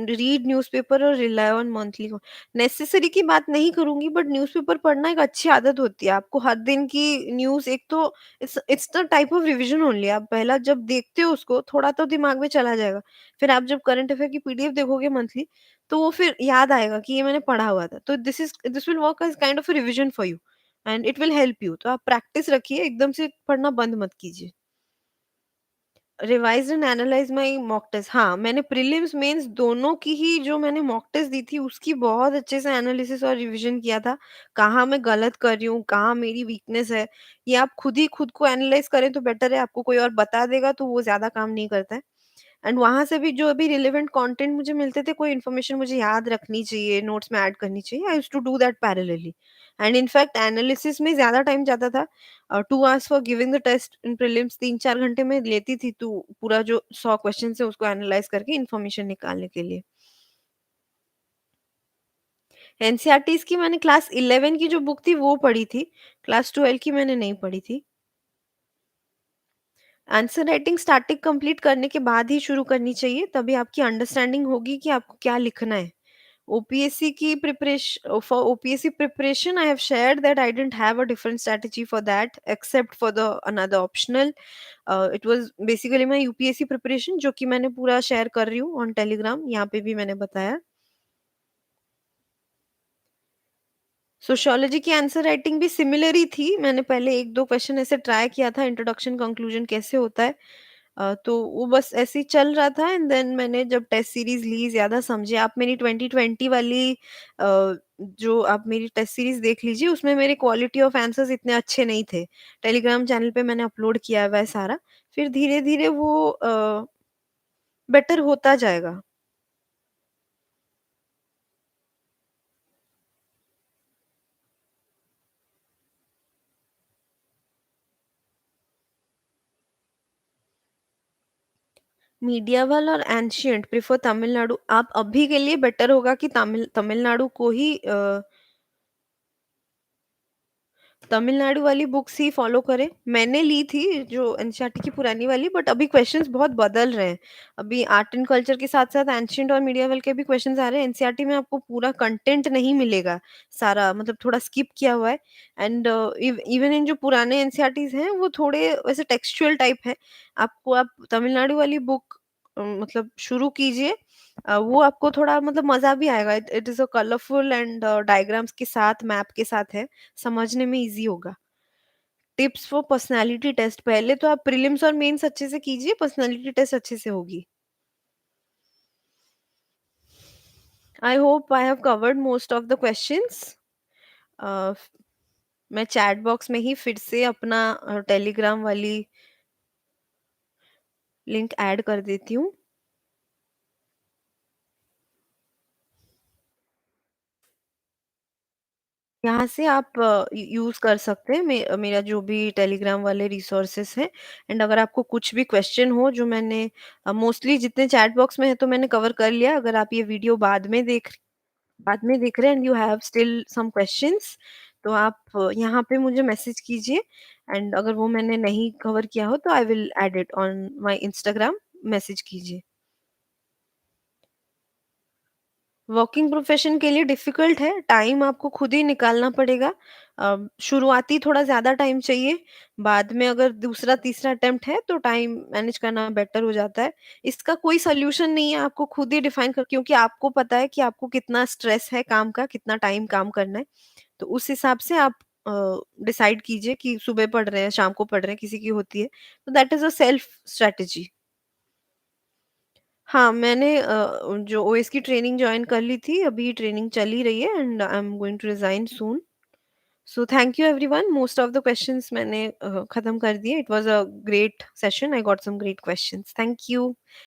S1: read newspaper और रिलाई ऑन मंथली? नेसेसरी की बात नहीं करूंगी, बट न्यूज़पेपर पढ़ना एक अच्छी आदत होती है। आपको हर दिन की न्यूज़, एक तो it's the type of revision only. आप पहला जब देखते हो उसको, थोड़ा तो दिमाग में चला जाएगा, फिर आप जब करंट अफेयर की पीडीएफ देखोगे मंथली, तो वो फिर याद आएगा कि ये मैंने पढ़ा हुआ था, तो this will work as kind of revision for you. And it will help you. तो आप प्रैक्टिस रखिए, एकदम से पढ़ना बंद मत कीजिए। Revise and analyse my mock test, हाँ, मैंने प्रीलिम्स, मेंस दोनों की ही जो मैंने मॉक टेस्ट दी थी, उसकी बहुत अच्छे से एनालिसिस और रिवीजन किया था। कहाँ मैं गलत कर रही हूँ, कहाँ मेरी वीकनेस है, ये आप खुद ही खुद को एनालाइज़ करें तो बेटर है, आपको कोई और बता देगा तो वो ज़्यादा काम नहीं करता है। एंड वहाँ से भी जो भी रिलेवेंट कंटेंट मुझे मिलते थे, कोई इन्फॉर्मेशन मुझे याद रखनी चाहिए, नोट्स में ऐड करनी चाहिए, I used to do that parallelly. And in fact analysis में ज़्यादा टाइम जाता था। 2 hours for giving the test in prelims, 3-4 घंटे में लेती थी, तो पूरा जो 100 क्वेश्चन्स है उसको एनालाइज़ करके इन्फॉर्मेशन निकालने के लिए। एनसीईआरटीज़ की मैंने क्लास 11 की जो बुक थी वो पढ़ी थी, क्लास 12 की मैंने नहीं पढ़ी थी। आंसर राइटिंग स्टैटिक कंप्लीट करने के बाद ही शुरू करनी चाहिए, तभी आपकी अंडरस्टैंडिंग होगी कि आपको क्या लिखना है। ओपीएससी की preparation, for OPSC preparation I have shared that I didn't have a different strategy for that except for the another optional. It was basically my UPSC preparation, जो कि मैंने पूरा शेयर कर रही हूँ ऑन टेलीग्राम, यहाँ पे भी मैंने बताया। सोशियोलॉजी की आंसर राइटिंग भी सिमिलर ही थी। मैंने पहले 1-2 क्वेश्चन ऐसे ट्राई किया था, इंट्रोडक्शन, कंक्लूजन कैसे होता है। तो वो बस ऐसे ही चल रहा था, एंड देन मैंने जब टेस्ट सीरीज़ ली, ज़्यादा समझे। आप मेरी 2020 वाली जो आप मेरी टेस्ट सीरीज़ देख लीजिए, उसमें मेरे क्वालिटी ऑफ आंसर्स इतने अच्छे नहीं थे। टेलीग्राम चैनल पे मैंने अपलोड किया हुआ है सारा। फिर धीरे-धीरे वो बेटर होता जाएगा। मीडियावल और एंशिएंट प्रेफर तमिलनाडु, आप अभी के लिए बेटर होगा कि तमिलनाडु को ही तमिलनाडु वाली बुक्स ही फॉलो करें। मैंने ली थी जो एनसीईआरटी की पुरानी वाली, बट अभी क्वेश्चंस बहुत बदल रहे हैं। अभी आर्ट एंड कल्चर के साथ-साथ एंशिएंट और मीडिएवल के भी क्वेश्चंस आ रहे हैं। एनसीईआरटी में आपको पूरा कंटेंट नहीं मिलेगा, सारा मतलब थोड़ा स्किप किया हुआ है। एंड इवन इन जो पुराने एनसीईआरटीज़ हैं, वो थोड़े वैसे टेक्सचुअल टाइप है। आपको आप तमिलनाडु वाली बुक मतलब शुरू कीजिए। वो आपको थोड़ा मतलब मज़ा भी आएगा। It it is a colourful and diagrams के साथ, मैप के साथ है। समझने में ईज़ी होगा। टिप्स फॉर पर्सनैलिटी टेस्ट, पहले तो आप प्रीलिम्स और मेंस अच्छे से कीजिए, पर्सनैलिटी टेस्ट अच्छे से होगी। I hope I have covered most of the questions. Uh, मैं चैट बॉक्स में ही फिर से अपना टेलीग्राम वाली लिंक ऐड कर देती हूँ। यहाँ से आप यूज़ कर सकते हैं मेरा जो भी टेलीग्राम वाले रिसोर्सेस हैं। एंड अगर आपको कुछ भी क्वेश्चन हो, जो मैंने मोस्टली जितने चैट बॉक्स में है तो मैंने कवर कर लिया। अगर आप ये वीडियो बाद में देख रहे हैं and you have still some questions, तो आप यहाँ पे मुझे मैसेज कीजिए। एंड अगर वो मैंने नहीं कवर किया हो तो I will add it on my Instagram, message कीजिए। वर्किंग प्रोफेशन के लिए डिफिकल्ट है, टाइम आपको खुद ही निकालना पड़ेगा। शुरुआती थोड़ा ज़्यादा टाइम चाहिए, बाद में अगर दूसरा तीसरा अटेम्प्ट है तो टाइम मैनेज करना बेटर हो जाता है। इसका कोई सॉल्यूशन नहीं है, आपको खुद ही डिफाइन कर, क्योंकि आपको पता है कि आपको कितना स्ट्रेस है काम का, कितना टाइम काम करना है। तो उस हिसाब से आप डिसाइड कीजिए कि सुबह पढ़ रहे हैं, शाम को पढ़ रहे हैं, किसी की होती है। तो that is a self strategy. हाँ, मैंने जो ओएस की ट्रेनिंग जॉइन कर ली थी, अभी ट्रेनिंग चल ही रही है and I am going to resign soon. So thank you everyone, most of the questions मैंने खत्म कर दिए। It was a great session, I got some great questions. Thank you.